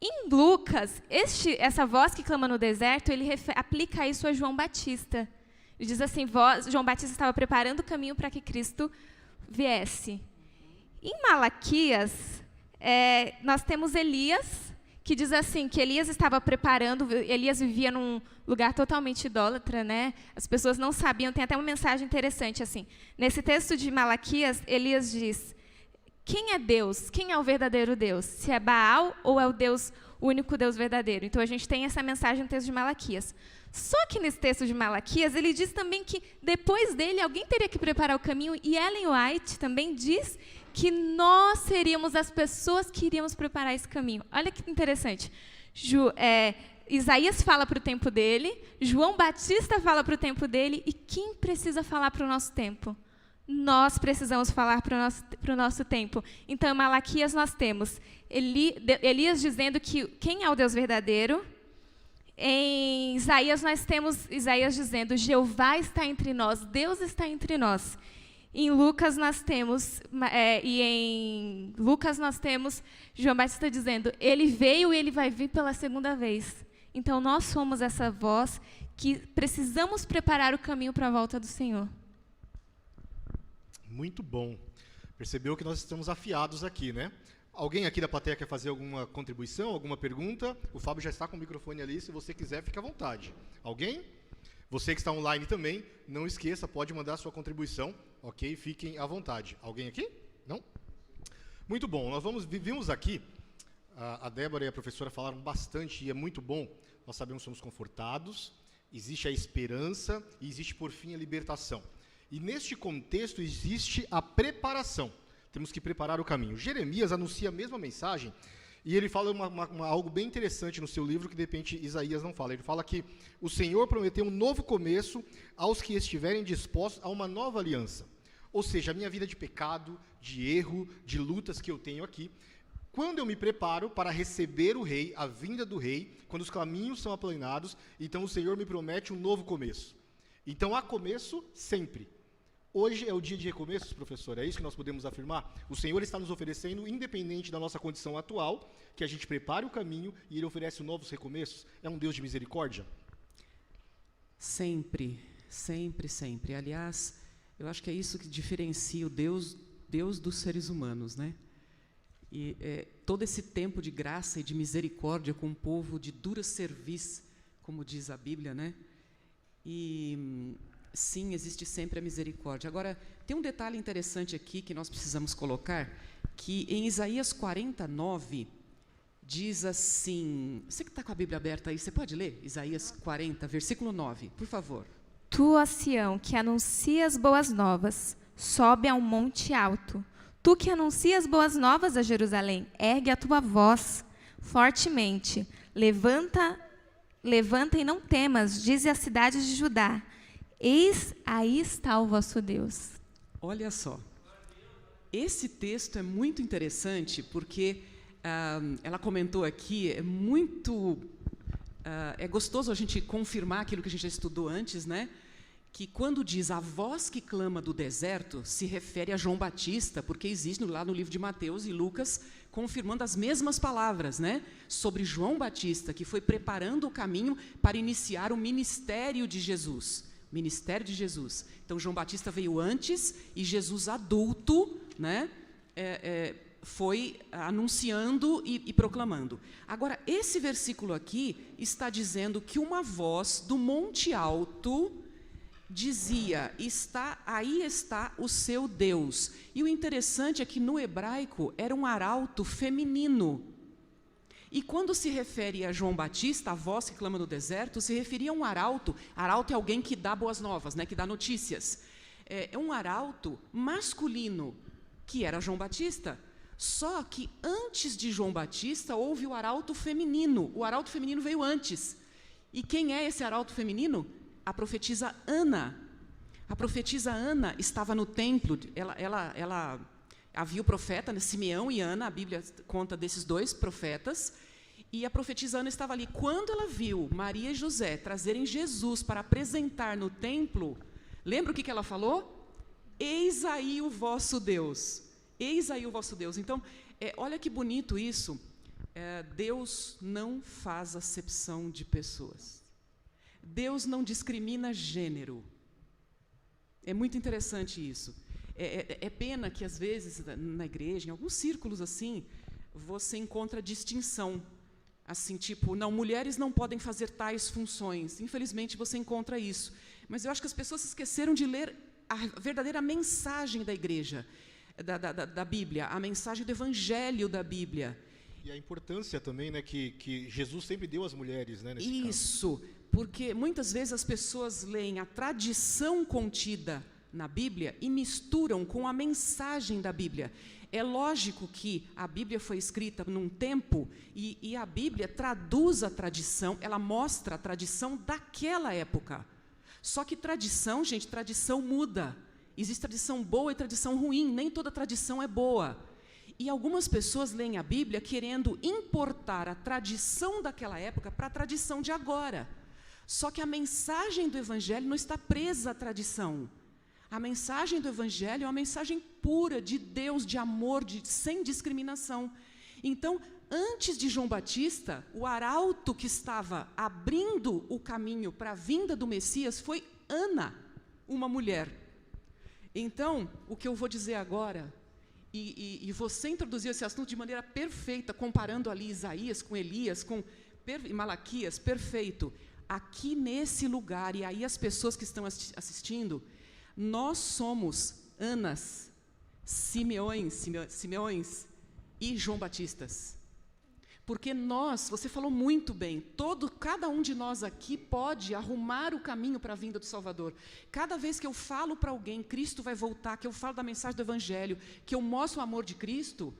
Em Lucas, essa voz que clama no deserto, ele aplica isso a João Batista. Ele diz assim: João Batista estava preparando o caminho para que Cristo viesse. Em Malaquias, nós temos Elias, que diz assim, que Elias estava preparando, Elias vivia num lugar totalmente idólatra, né? As pessoas não sabiam, tem até uma mensagem interessante, assim. Nesse texto de Malaquias, Elias diz: quem é Deus? Quem é o verdadeiro Deus? Se é Baal ou é o Deus, o único Deus verdadeiro? Então, a gente tem essa mensagem no texto de Malaquias. Só que nesse texto de Malaquias, ele diz também que depois dele, alguém teria que preparar o caminho, e Ellen White também diz que nós seríamos as pessoas que iríamos preparar esse caminho. Olha que interessante. Isaías fala para o tempo dele, João Batista fala para o tempo dele, e quem precisa falar para o nosso tempo? Nós precisamos falar para o nosso tempo. Então, em Malaquias, nós temos Elias dizendo que quem é o Deus verdadeiro, Em Isaías nós temos Isaías dizendo, Jeová está entre nós, Deus está entre nós. Em Lucas nós temos, João Batista dizendo, ele veio e ele vai vir pela segunda vez. Então nós somos essa voz que precisamos preparar o caminho para a volta do Senhor. Muito bom. Percebeu que nós estamos afiados aqui, né? Alguém aqui da plateia quer fazer alguma contribuição, alguma pergunta? O Fábio já está com o microfone ali, se você quiser, fique à vontade. Alguém? Você que está online também, não esqueça, pode mandar a sua contribuição, ok? Fiquem à vontade. Alguém aqui? Não? Muito bom, vimos aqui, a Débora e a professora falaram bastante, e é muito bom, nós sabemos que somos confortados, existe a esperança e existe, por fim, a libertação. E neste contexto existe a preparação. Temos que preparar o caminho. Jeremias anuncia a mesma mensagem e ele fala algo bem interessante no seu livro que, de repente, Isaías não fala. Ele fala que o Senhor prometeu um novo começo aos que estiverem dispostos a uma nova aliança. Ou seja, a minha vida de pecado, de erro, de lutas que eu tenho aqui, quando eu me preparo para receber o rei, a vinda do rei, quando os caminhos são aplanados, então o Senhor me promete um novo começo. Então há começo sempre. Hoje é o dia de recomeços, professor, é isso que nós podemos afirmar? O Senhor está nos oferecendo, independente da nossa condição atual, que a gente prepare o caminho e Ele oferece novos recomeços? É um Deus de misericórdia? Sempre, sempre, sempre. Aliás, eu acho que é isso que diferencia o Deus dos seres humanos, né? E todo esse tempo de graça e de misericórdia com um povo de dura cerviz, como diz a Bíblia, né? E sim, existe sempre a misericórdia. Agora, tem um detalhe interessante aqui que nós precisamos colocar, que em Isaías 49, diz assim, você que está com a Bíblia aberta aí, você pode ler? Isaías 40, versículo 9, por favor. Tu, ó Sião, que anuncias boas novas, sobe a um monte alto. Tu que anuncias boas novas a Jerusalém, ergue a tua voz fortemente. Levanta e não temas, dize a cidade de Judá. Eis, aí está o vosso Deus. Olha só, esse texto é muito interessante porque ela comentou aqui, é gostoso a gente confirmar aquilo que a gente já estudou antes, né? Que quando diz a voz que clama do deserto, se refere a João Batista, porque existe lá no livro de Mateus e Lucas, confirmando as mesmas palavras, né? Sobre João Batista, que foi preparando o caminho para iniciar o ministério de Jesus. Ministério de Jesus. Então, João Batista veio antes e Jesus adulto, né, foi anunciando e proclamando. Agora, esse versículo aqui está dizendo que uma voz do monte alto dizia, aí está o seu Deus. E o interessante é que no hebraico era um arauto feminino. E quando se refere a João Batista, a voz que clama no deserto, se referia a um arauto. Arauto é alguém que dá boas novas, né, que dá notícias. É um arauto masculino, que era João Batista. Só que antes de João Batista, houve o arauto feminino. O arauto feminino veio antes. E quem é esse arauto feminino? A profetisa Ana. A profetisa Ana estava no templo, ela havia o profeta, né, Simeão e Ana, a Bíblia conta desses dois profetas, e a profetisa Ana estava ali. Quando ela viu Maria e José trazerem Jesus para apresentar no templo, lembra o que ela falou? Eis aí o vosso Deus. Eis aí o vosso Deus. Então, olha que bonito isso. Deus não faz acepção de pessoas. Deus não discrimina gênero. É muito interessante isso. É pena que, às vezes, na igreja, em alguns círculos assim, você encontra distinção. Assim, tipo, não, mulheres não podem fazer tais funções. Infelizmente, você encontra isso. Mas eu acho que as pessoas se esqueceram de ler a verdadeira mensagem da igreja, da Bíblia, a mensagem do Evangelho da Bíblia. E a importância também, né, que Jesus sempre deu às mulheres, né, nesse Isso, porque muitas vezes as pessoas leem a tradição contida na Bíblia e misturam com a mensagem da Bíblia. É lógico que a Bíblia foi escrita num tempo e a Bíblia traduz a tradição, ela mostra a tradição daquela época. Só que tradição, gente, tradição muda. Existe tradição boa e tradição ruim, nem toda tradição é boa. E algumas pessoas leem a Bíblia querendo importar a tradição daquela época para a tradição de agora. Só que a mensagem do Evangelho não está presa à tradição. A mensagem do Evangelho é uma mensagem pura de Deus, de amor, sem discriminação. Então, antes de João Batista, o arauto que estava abrindo o caminho para a vinda do Messias foi Ana, uma mulher. Então, o que eu vou dizer agora, e você introduziu esse assunto de maneira perfeita, comparando ali Isaías com Elias, com Malaquias, perfeito. Aqui nesse lugar, e aí as pessoas que estão assistindo, nós somos Anas, Simeões e João Batistas. Porque nós, você falou muito bem, cada um de nós aqui pode arrumar o caminho para a vinda do Salvador. Cada vez que eu falo para alguém, Cristo vai voltar, que eu falo da mensagem do Evangelho, que eu mostro o amor de Cristo,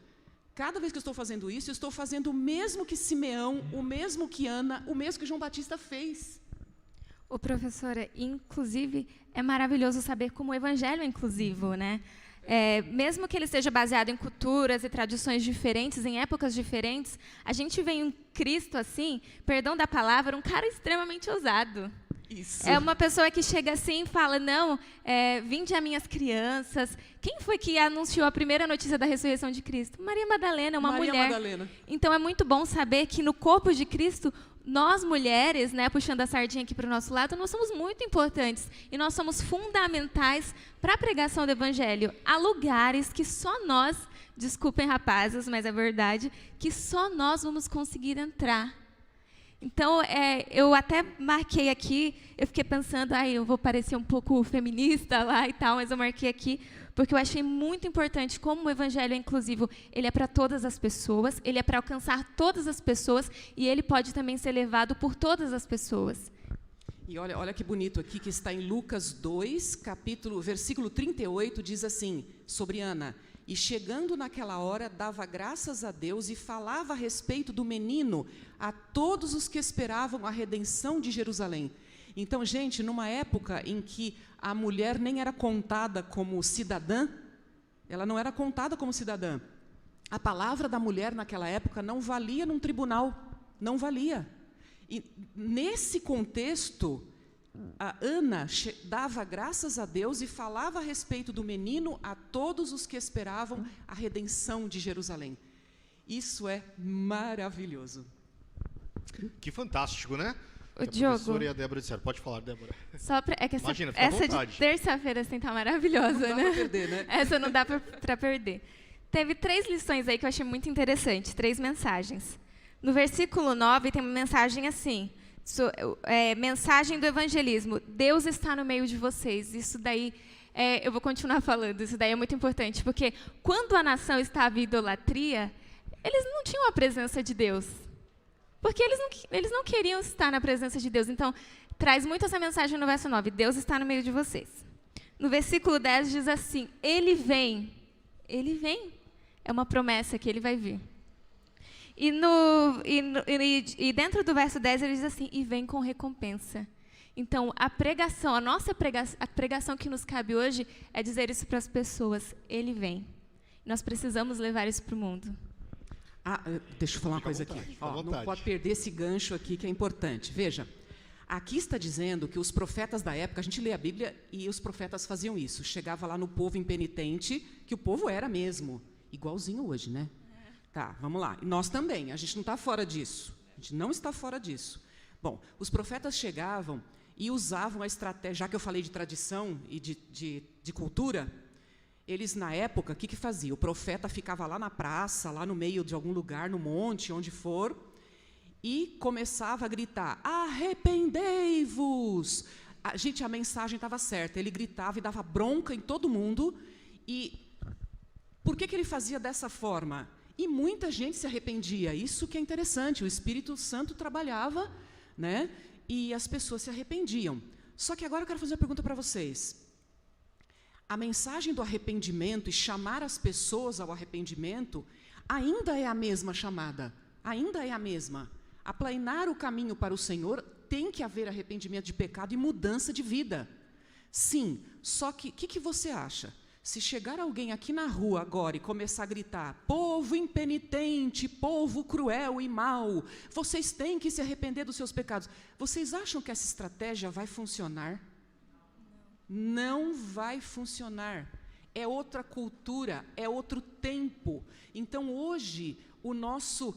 cada vez que eu estou fazendo isso, eu estou fazendo o mesmo que Simeão, o mesmo que Ana, o mesmo que João Batista fez. Ô, professora, inclusive, é maravilhoso saber como o Evangelho é inclusivo, né? Mesmo que ele seja baseado em culturas e tradições diferentes, em épocas diferentes, a gente vê em Cristo, assim, perdão da palavra, um cara extremamente ousado. Isso. É uma pessoa que chega assim e fala, não, vinde a minhas crianças. Quem foi que anunciou a primeira notícia da ressurreição de Cristo? Maria Madalena, uma mulher. Madalena. Então, é muito bom saber que no corpo de Cristo, nós mulheres, né, puxando a sardinha aqui para o nosso lado, nós somos muito importantes e nós somos fundamentais para a pregação do Evangelho. Há lugares que só nós, desculpem rapazes, mas é verdade, que só nós vamos conseguir entrar. Então, eu até marquei aqui, eu fiquei pensando, eu vou parecer um pouco feminista lá e tal, mas eu marquei aqui, porque eu achei muito importante como o Evangelho é inclusivo. Ele é para todas as pessoas, ele é para alcançar todas as pessoas, e ele pode também ser levado por todas as pessoas. E olha que bonito aqui, que está em Lucas 2, versículo 38, diz assim, sobre Ana: e chegando naquela hora, dava graças a Deus e falava a respeito do menino a todos os que esperavam a redenção de Jerusalém. Então, gente, numa época em que a mulher nem era contada como cidadã, ela não era contada como cidadã. A palavra da mulher naquela época não valia num tribunal, não valia. E nesse contexto, a Ana dava graças a Deus e falava a respeito do menino a todos os que esperavam a redenção de Jerusalém. Isso é maravilhoso. Que fantástico, né? O A Diogo, professora e a Débora disseram. Pode falar, Débora. que Imagina, fica à essa de vontade. terça-feira assim, tá maravilhosa, Não dá né? para perder, né? Essa não dá para perder. Teve 3 lições aí que eu achei muito interessantes, 3 mensagens. No versículo 9 tem uma mensagem assim, mensagem do evangelismo: Deus está no meio de vocês. Isso daí, eu vou continuar falando, isso daí é muito importante, porque quando a nação estava em idolatria, eles não tinham a presença de Deus, porque eles não queriam estar na presença de Deus. Então, traz muito essa mensagem no verso 9, Deus está no meio de vocês. No versículo 10 diz assim, Ele vem, é uma promessa que Ele vai vir. E dentro do verso 10 ele diz assim, e vem com recompensa. Então, a pregação que nos cabe hoje é dizer isso para as pessoas, Ele vem. Nós precisamos levar isso para o mundo. Deixa eu falar uma coisa aqui. Não pode perder esse gancho aqui, que é importante. Veja, aqui está dizendo que os profetas da época, a gente lê a Bíblia e os profetas faziam isso. Chegava lá no povo impenitente, que o povo era mesmo, igualzinho hoje, né? Tá, vamos lá. E nós também, a gente não está fora disso. A gente não está fora disso. Bom, os profetas chegavam e usavam a estratégia, já que eu falei de tradição e de cultura, eles, na época, o que faziam? O profeta ficava lá na praça, lá no meio de algum lugar, no monte, onde for, e começava a gritar, arrependei-vos! Gente, a mensagem estava certa. Ele gritava e dava bronca em todo mundo. E por que ele fazia dessa forma? E muita gente se arrependia. Isso que é interessante. O Espírito Santo trabalhava, né? E as pessoas se arrependiam. Só que agora eu quero fazer uma pergunta para vocês. A mensagem do arrependimento e chamar as pessoas ao arrependimento ainda é a mesma chamada. Ainda é a mesma. Aplainar o caminho para o Senhor, tem que haver arrependimento de pecado e mudança de vida. Sim, só que o que você acha? Se chegar alguém aqui na rua agora e começar a gritar, povo impenitente, povo cruel e mau, vocês têm que se arrepender dos seus pecados, vocês acham que essa estratégia vai funcionar? Não vai funcionar. É outra cultura, é outro tempo. Então, hoje, o nosso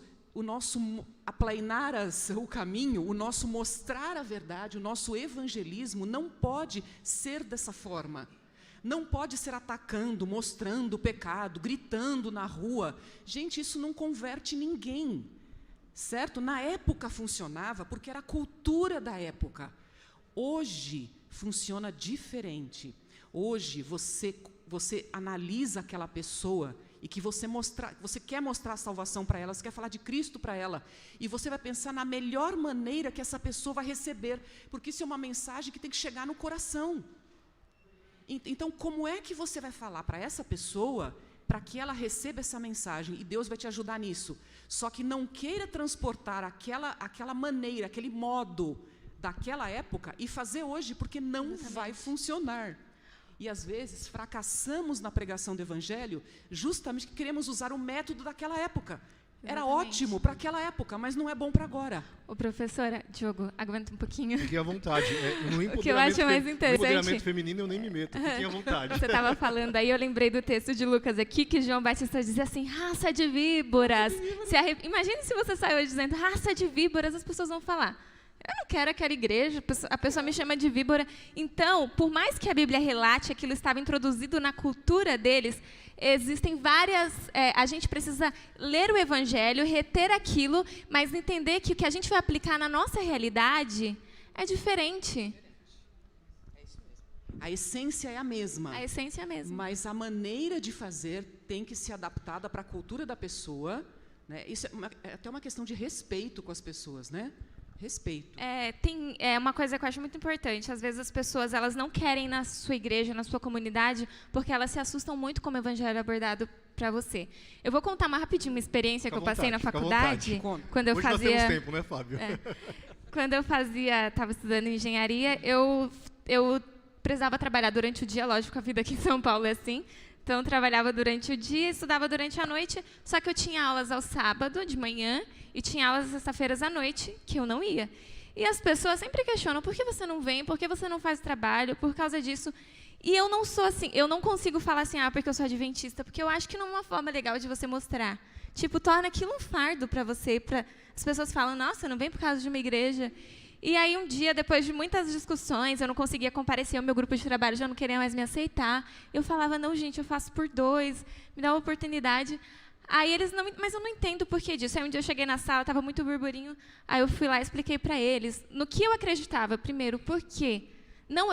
aplainar o caminho, o nosso mostrar a verdade, o nosso evangelismo não pode ser dessa forma. Não pode ser atacando, mostrando o pecado, gritando na rua. Gente, isso não converte ninguém, certo? Na época funcionava porque era a cultura da época. Hoje funciona diferente. Hoje você analisa aquela pessoa e que você quer mostrar a salvação para ela, você quer falar de Cristo para ela, e você vai pensar na melhor maneira que essa pessoa vai receber, porque isso é uma mensagem que tem que chegar no coração. Então, como é que você vai falar para essa pessoa para que ela receba essa mensagem? E Deus vai te ajudar nisso. Só que não queira transportar aquela maneira, aquele modo daquela época e fazer hoje, porque não vai funcionar. E, às vezes, fracassamos na pregação do Evangelho justamente porque queremos usar o método daquela época. Era ótimo para aquela época, mas não é bom para agora. Ô, professora, Diogo, aguenta um pouquinho. Fiquem à vontade. O que eu acho mais interessante... No empoderamento feminino eu nem me meto, fiquem à vontade. Você estava falando aí, eu lembrei do texto de Lucas aqui, que João Batista dizia assim, raça de víboras. Imagine se você saiu dizendo, raça de víboras, as pessoas vão falar, eu não quero aquela igreja, a pessoa me chama de víbora. Então, por mais que a Bíblia relate, aquilo estava introduzido na cultura deles, existem várias... a gente precisa ler o Evangelho, reter aquilo, mas entender que o que a gente vai aplicar na nossa realidade é diferente. A essência é a mesma. A essência é a mesma. Mas a maneira de fazer tem que ser adaptada para a cultura da pessoa, né? Isso é até uma questão de respeito com as pessoas, né? Respeito. Tem uma coisa que eu acho muito importante. Às vezes as pessoas elas não querem ir na sua igreja, na sua comunidade, porque elas se assustam muito com o evangelho abordado para você. Eu vou contar mais rapidinho uma experiência que eu passei na faculdade. Quando eu fazia... Hoje nós temos tempo, né, Fábio? Quando eu estava estudando engenharia, eu precisava trabalhar durante o dia, lógico, a vida aqui em São Paulo é assim. Então, eu trabalhava durante o dia, estudava durante a noite, só que eu tinha aulas ao sábado, de manhã, e tinha aulas às sexta-feiras à noite, que eu não ia. E as pessoas sempre questionam, por que você não vem? Por que você não faz trabalho? Por causa disso. E eu não sou assim, eu não consigo falar assim, porque eu sou adventista, porque eu acho que não é uma forma legal de você mostrar. Tipo, torna aquilo um fardo para você. As pessoas falam, nossa, não vem por causa de uma igreja. E aí, um dia, depois de muitas discussões, eu não conseguia comparecer ao meu grupo de trabalho, já não queria mais me aceitar. Eu falava, não, gente, eu faço por 2, me dá uma oportunidade. Aí eles, não, mas eu não entendo o porquê disso. Aí um dia eu cheguei na sala, estava muito burburinho, aí eu fui lá e expliquei para eles, no que eu acreditava, primeiro, por quê? Não,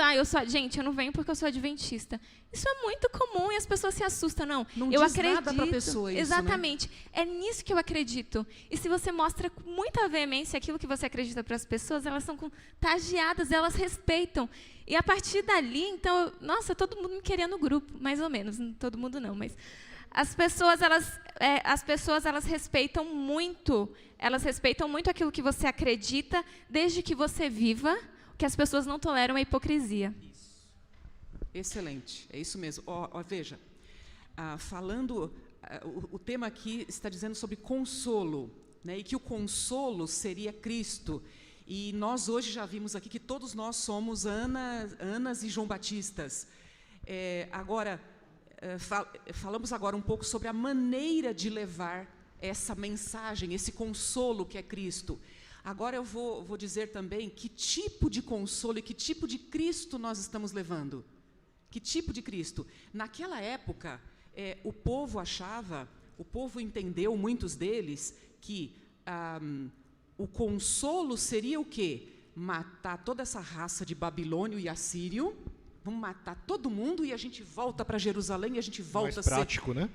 gente, eu não venho porque eu sou adventista. Isso é muito comum e as pessoas se assustam. Não eu diz acredito. Nada para a pessoa isso, exatamente. Né? É nisso que eu acredito. E se você mostra com muita veemência aquilo que você acredita para as pessoas, elas são contagiadas, elas respeitam. E a partir dali, então, nossa, todo mundo me queria no grupo, mais ou menos. Todo mundo não, mas as pessoas elas respeitam muito. Elas respeitam muito aquilo que você acredita, desde que você viva. Que as pessoas não toleram a hipocrisia. Isso. Excelente, é isso mesmo. Veja, o tema aqui está dizendo sobre consolo, né, e que o consolo seria Cristo. E nós hoje já vimos aqui que todos nós somos Anas e João Batistas. Falamos agora um pouco sobre a maneira de levar essa mensagem, esse consolo que é Cristo. Agora eu vou dizer também que tipo de consolo e que tipo de Cristo nós estamos levando. Que tipo de Cristo? Naquela época, o povo entendeu, muitos deles, que o consolo seria o quê? Matar toda essa raça de babilônio e assírio, vamos matar todo mundo e a gente volta para Jerusalém e a gente volta mais prático, né?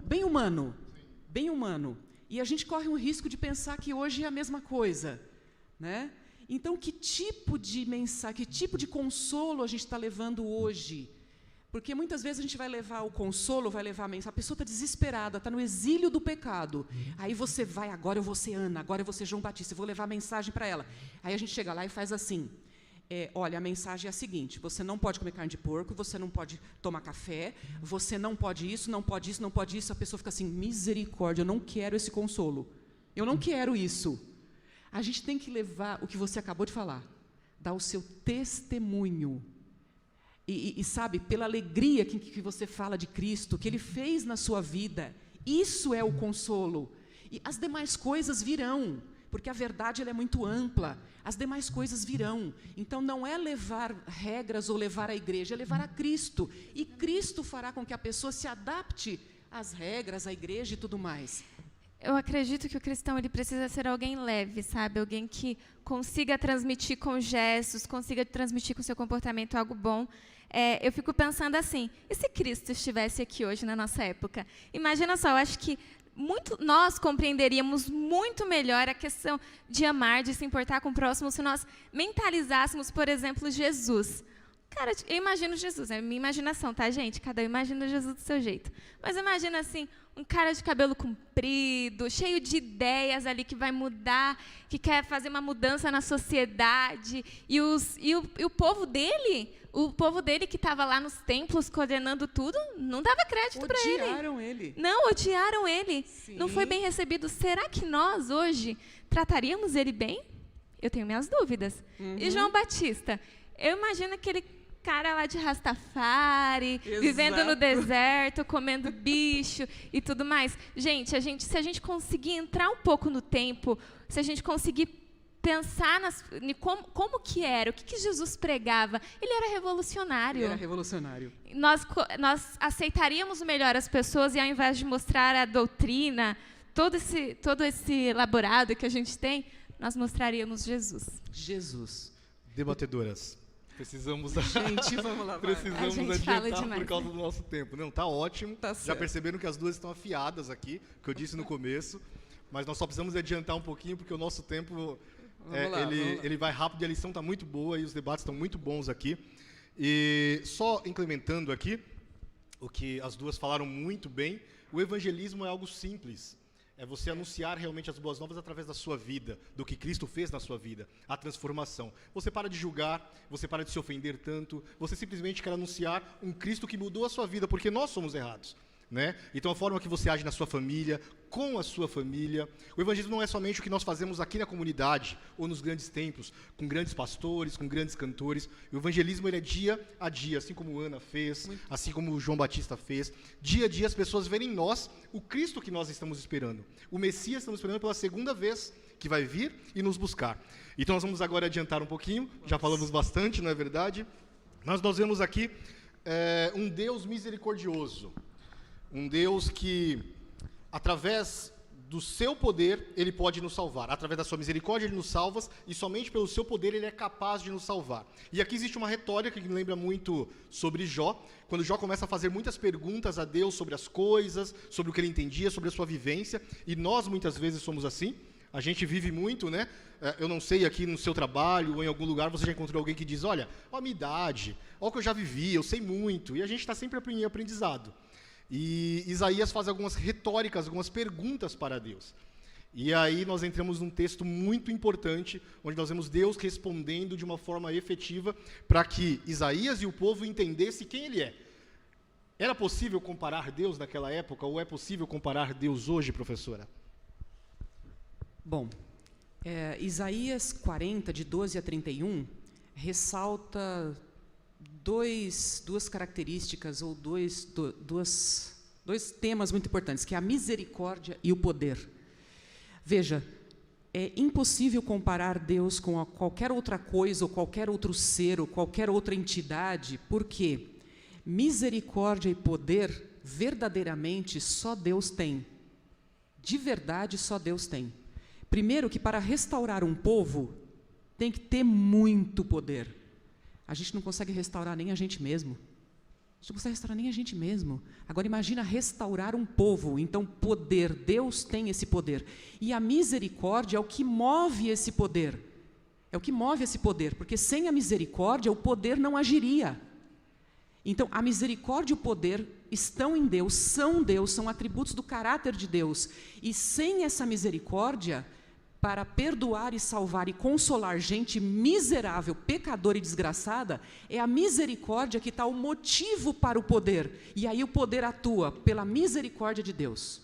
Bem humano, bem humano. E a gente corre um risco de pensar que hoje é a mesma coisa, né? Então, que tipo de mensagem, que tipo de consolo a gente está levando hoje? Porque muitas vezes a gente vai levar o consolo, vai levar a mensagem, a pessoa está desesperada, está no exílio do pecado. Aí você vai, agora eu vou ser Ana, agora eu vou ser João Batista, eu vou levar a mensagem para ela. Aí a gente chega lá e faz assim, olha, a mensagem é a seguinte: você não pode comer carne de porco, você não pode tomar café, você não pode isso, não pode isso, não pode isso. A pessoa fica assim, misericórdia, eu não quero esse consolo. Eu não quero isso. A gente tem que levar o que você acabou de falar, dar o seu testemunho. E sabe, pela alegria que você fala de Cristo, que Ele fez na sua vida, isso é o consolo. E as demais coisas virão, porque a verdade ela é muito ampla, as demais coisas virão. Então não é levar regras ou levar a igreja, é levar a Cristo. E Cristo fará com que a pessoa se adapte às regras, à igreja e tudo mais. Eu acredito que o cristão ele precisa ser alguém leve, sabe? Alguém que consiga transmitir com gestos, consiga transmitir com seu comportamento algo bom. Eu fico pensando assim, e se Cristo estivesse aqui hoje na nossa época? Imagina só, eu acho que nós compreenderíamos muito melhor a questão de amar, de se importar com o próximo, se nós mentalizássemos, por exemplo, Jesus. Cara, eu imagino Jesus, é minha imaginação, tá, gente? Cada um imagina Jesus do seu jeito. Mas imagina assim, um cara de cabelo comprido, cheio de ideias ali que vai mudar, que quer fazer uma mudança na sociedade. E o povo dele que estava lá nos templos coordenando tudo, não dava crédito para ele. Odiaram ele. Não, odiaram ele. Sim. Não foi bem recebido. Será que nós, hoje, trataríamos ele bem? Eu tenho minhas dúvidas. E João Batista? Eu imagino aquele cara lá de Rastafari, vivendo no deserto, comendo bicho e tudo mais. Gente, se a gente conseguir entrar um pouco no tempo, se a gente conseguir pensar como que era, o que Jesus pregava, ele era revolucionário. Ele era revolucionário. Nós aceitaríamos melhor as pessoas e, ao invés de mostrar a doutrina, todo esse elaborado que a gente tem, nós mostraríamos Jesus. Jesus. Debatedoras. Precisamos Gente, vamos lá. Precisamos adiantar por causa do nosso tempo. Não, tá ótimo. Tá Já certo. perceberam que as duas estão afiadas aqui, que eu disse no começo, mas nós só precisamos adiantar um pouquinho porque o nosso tempo ele vai rápido e a lição está muito boa e os debates estão muito bons aqui. E só implementando aqui o que as duas falaram muito bem, o evangelismo é algo simples. É você anunciar realmente as boas novas através da sua vida, do que Cristo fez na sua vida, a transformação. Você para de julgar, você para de se ofender tanto, você simplesmente quer anunciar um Cristo que mudou a sua vida, porque nós somos errados, né? Então a forma que você age na sua família, com a sua família. O evangelismo não é somente o que nós fazemos aqui na comunidade, ou nos grandes templos, com grandes pastores, com grandes cantores. O evangelismo ele é dia a dia, assim como Ana fez, assim como o João Batista fez. Dia a dia as pessoas verem em nós o Cristo que nós estamos esperando. O Messias estamos esperando pela segunda vez, que vai vir e nos buscar. Então nós vamos agora adiantar um pouquinho, já falamos bastante, não é verdade? Nós vemos aqui um Deus misericordioso, um Deus que, através do seu poder, Ele pode nos salvar. Através da sua misericórdia, Ele nos salva, e somente pelo seu poder Ele é capaz de nos salvar. E aqui existe uma retórica que me lembra muito sobre Jó, quando Jó começa a fazer muitas perguntas a Deus sobre as coisas, sobre o que ele entendia, sobre a sua vivência, e nós muitas vezes somos assim. A gente vive muito, né? Eu não sei, aqui no seu trabalho ou em algum lugar você já encontrou alguém que diz, olha, a minha idade, olha o que eu já vivi, eu sei muito, e a gente está sempre em aprendizado. E Isaías faz algumas retóricas, algumas perguntas para Deus. E aí nós entramos num texto muito importante, onde nós vemos Deus respondendo de uma forma efetiva para que Isaías e o povo entendessem quem Ele é. Era possível comparar Deus naquela época, ou é possível comparar Deus hoje, professora? Bom, Isaías 40, de 12 a 31, ressalta duas características, ou dois temas muito importantes, que é a misericórdia e o poder. Veja, é impossível comparar Deus com qualquer outra coisa, ou qualquer outro ser, ou qualquer outra entidade, porque misericórdia e poder, verdadeiramente, só Deus tem. De verdade, só Deus tem. Primeiro, que para restaurar um povo, tem que ter muito poder. A gente não consegue restaurar nem a gente mesmo. A gente não consegue restaurar nem a gente mesmo. Agora imagina restaurar um povo. Então poder, Deus tem esse poder. E a misericórdia é o que move esse poder. É o que move esse poder, porque sem a misericórdia o poder não agiria. Então a misericórdia e o poder estão em Deus, são atributos do caráter de Deus. E sem essa misericórdia, para perdoar e salvar e consolar gente miserável, pecadora e desgraçada, é a misericórdia que está o motivo para o poder. E aí o poder atua pela misericórdia de Deus.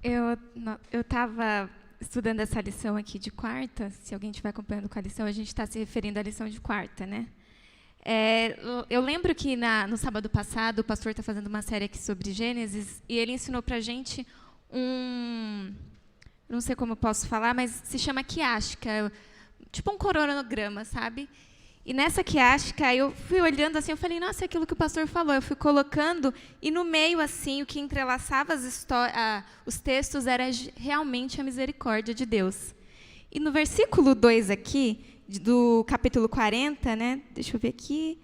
Eu estava estudando essa lição aqui de quarta. Se alguém estiver acompanhando com a lição, a gente está se referindo à lição de quarta, né? Eu lembro que no sábado passado o pastor está fazendo uma série aqui sobre Gênesis e ele ensinou para a gente não sei como eu posso falar, mas se chama quiástica, tipo um cronograma, sabe? E nessa quiástica, eu fui olhando assim, eu falei, nossa, é aquilo que o pastor falou. Eu fui colocando, e no meio, assim, o que entrelaçava os textos era realmente a misericórdia de Deus. E no versículo 2 aqui, do capítulo 40, né? Deixa eu ver aqui,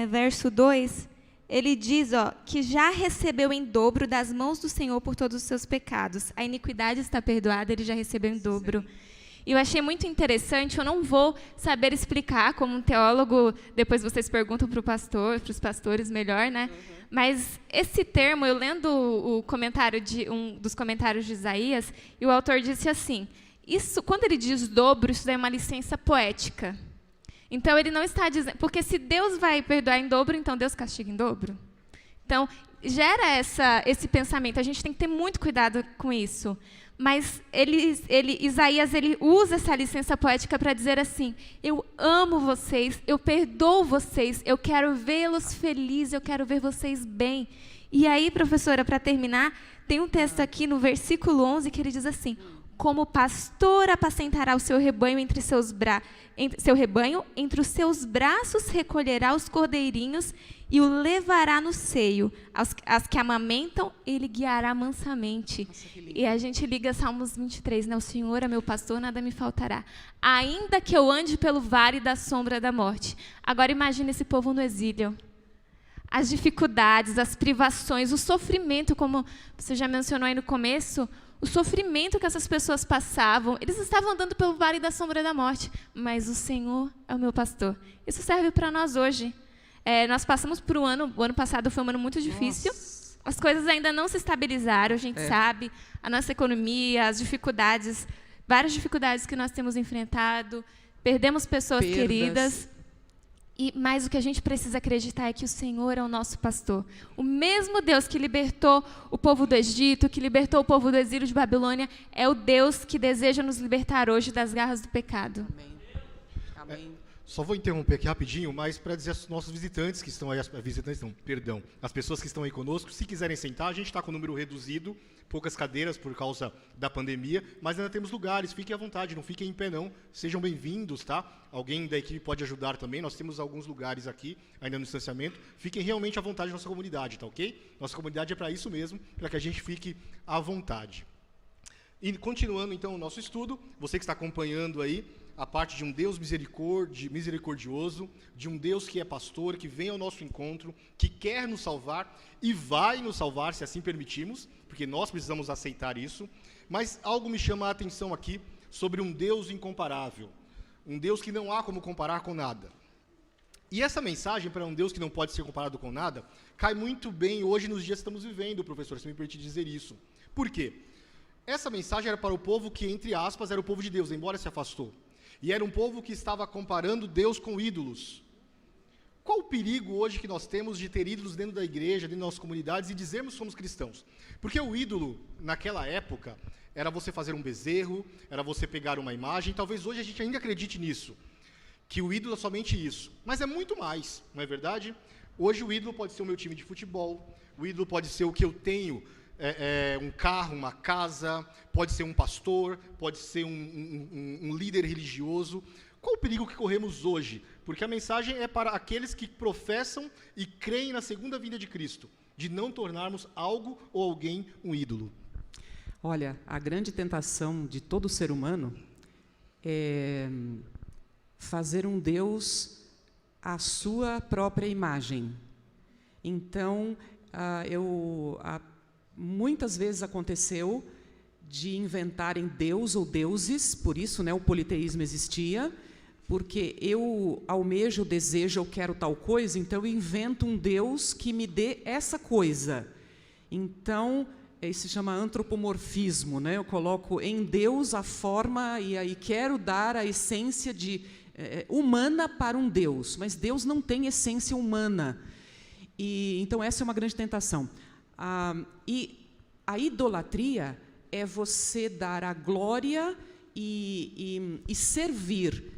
verso 2... ele diz que já recebeu em dobro das mãos do Senhor por todos os seus pecados. A iniquidade está perdoada, ele já recebeu em dobro. E eu achei muito interessante, eu não vou saber explicar como um teólogo, depois vocês perguntam para os pastores melhor, né? Mas esse termo, eu lendo o comentário um dos comentários de Isaías, e o autor disse assim, quando ele diz dobro, isso é uma licença poética. Então, ele não está dizendo... Porque se Deus vai perdoar em dobro, então Deus castiga em dobro. Então, gera esse pensamento. A gente tem que ter muito cuidado com isso. Mas Isaías usa essa licença poética para dizer assim, eu amo vocês, eu perdoo vocês, eu quero vê-los felizes, eu quero ver vocês bem. E aí, professora, para terminar, tem um texto aqui no versículo 11 que ele diz assim, como pastor apacentará o seu rebanho entre os seus braços recolherá os cordeirinhos e o levará no seio. As que amamentam, ele guiará mansamente. Nossa, e a gente liga Salmos 23, né? O Senhor é meu pastor, nada me faltará. Ainda que eu ande pelo vale da sombra da morte. Agora imagine esse povo no exílio. As dificuldades, as privações, o sofrimento, como você já mencionou aí no começo, o sofrimento que essas pessoas passavam, eles estavam andando pelo vale da sombra da morte, mas o Senhor é o meu pastor. Isso serve para nós hoje. Nós passamos por o ano passado foi um ano muito difícil, Nossa. As coisas ainda não se estabilizaram, a gente sabe, a nossa economia, as dificuldades, várias dificuldades que nós temos enfrentado, perdemos pessoas queridas. Mas o que a gente precisa acreditar é que o Senhor é o nosso pastor. O mesmo Deus que libertou o povo do Egito, que libertou o povo do exílio de Babilônia, é o Deus que deseja nos libertar hoje das garras do pecado. Amém. Amém. Só vou interromper aqui rapidinho, mas para dizer aos nossos visitantes que estão aí, as pessoas que estão aí conosco, se quiserem sentar, a gente está com o número reduzido, poucas cadeiras por causa da pandemia, mas ainda temos lugares, fiquem à vontade, não fiquem em pé não, sejam bem-vindos, tá? Alguém da equipe pode ajudar também, nós temos alguns lugares aqui, ainda no distanciamento, fiquem realmente à vontade na nossa comunidade, tá ok? Nossa comunidade é para isso mesmo, para que a gente fique à vontade. E continuando então o nosso estudo, você que está acompanhando aí, a parte de um Deus misericordioso, de um Deus que é pastor, que vem ao nosso encontro, que quer nos salvar e vai nos salvar, se assim permitirmos, porque nós precisamos aceitar isso. Mas algo me chama a atenção aqui sobre um Deus incomparável, um Deus que não há como comparar com nada. E essa mensagem, para um Deus que não pode ser comparado com nada, cai muito bem hoje nos dias que estamos vivendo, professor, se me permite dizer isso. Por quê? Essa mensagem era para o povo que, entre aspas, era o povo de Deus, embora se afastou. E era um povo que estava comparando Deus com ídolos. Qual o perigo hoje que nós temos de ter ídolos dentro da igreja, dentro das nossas comunidades, e dizermos que somos cristãos? Porque o ídolo, naquela época, era você fazer um bezerro, era você pegar uma imagem, talvez hoje a gente ainda acredite nisso, que o ídolo é somente isso. Mas é muito mais, não é verdade? Hoje o ídolo pode ser o meu time de futebol, o ídolo pode ser o que eu tenho, um carro, uma casa, pode ser um pastor, pode ser um líder religioso. Qual o perigo que corremos hoje? Porque a mensagem é para aqueles que professam e creem na segunda vinda de Cristo, de não tornarmos algo ou alguém um ídolo. Olha, a grande tentação de todo ser humano é fazer um Deus à sua própria imagem. Então, muitas vezes aconteceu de inventarem Deus ou deuses, por isso, né, o politeísmo existia, porque eu almejo, eu desejo, eu quero tal coisa, então eu invento um Deus que me dê essa coisa. Então, isso se chama antropomorfismo, né? Eu coloco em Deus a forma e aí quero dar a essência humana para um Deus, mas Deus não tem essência humana. E então essa é uma grande tentação. E a idolatria é você dar a glória e servir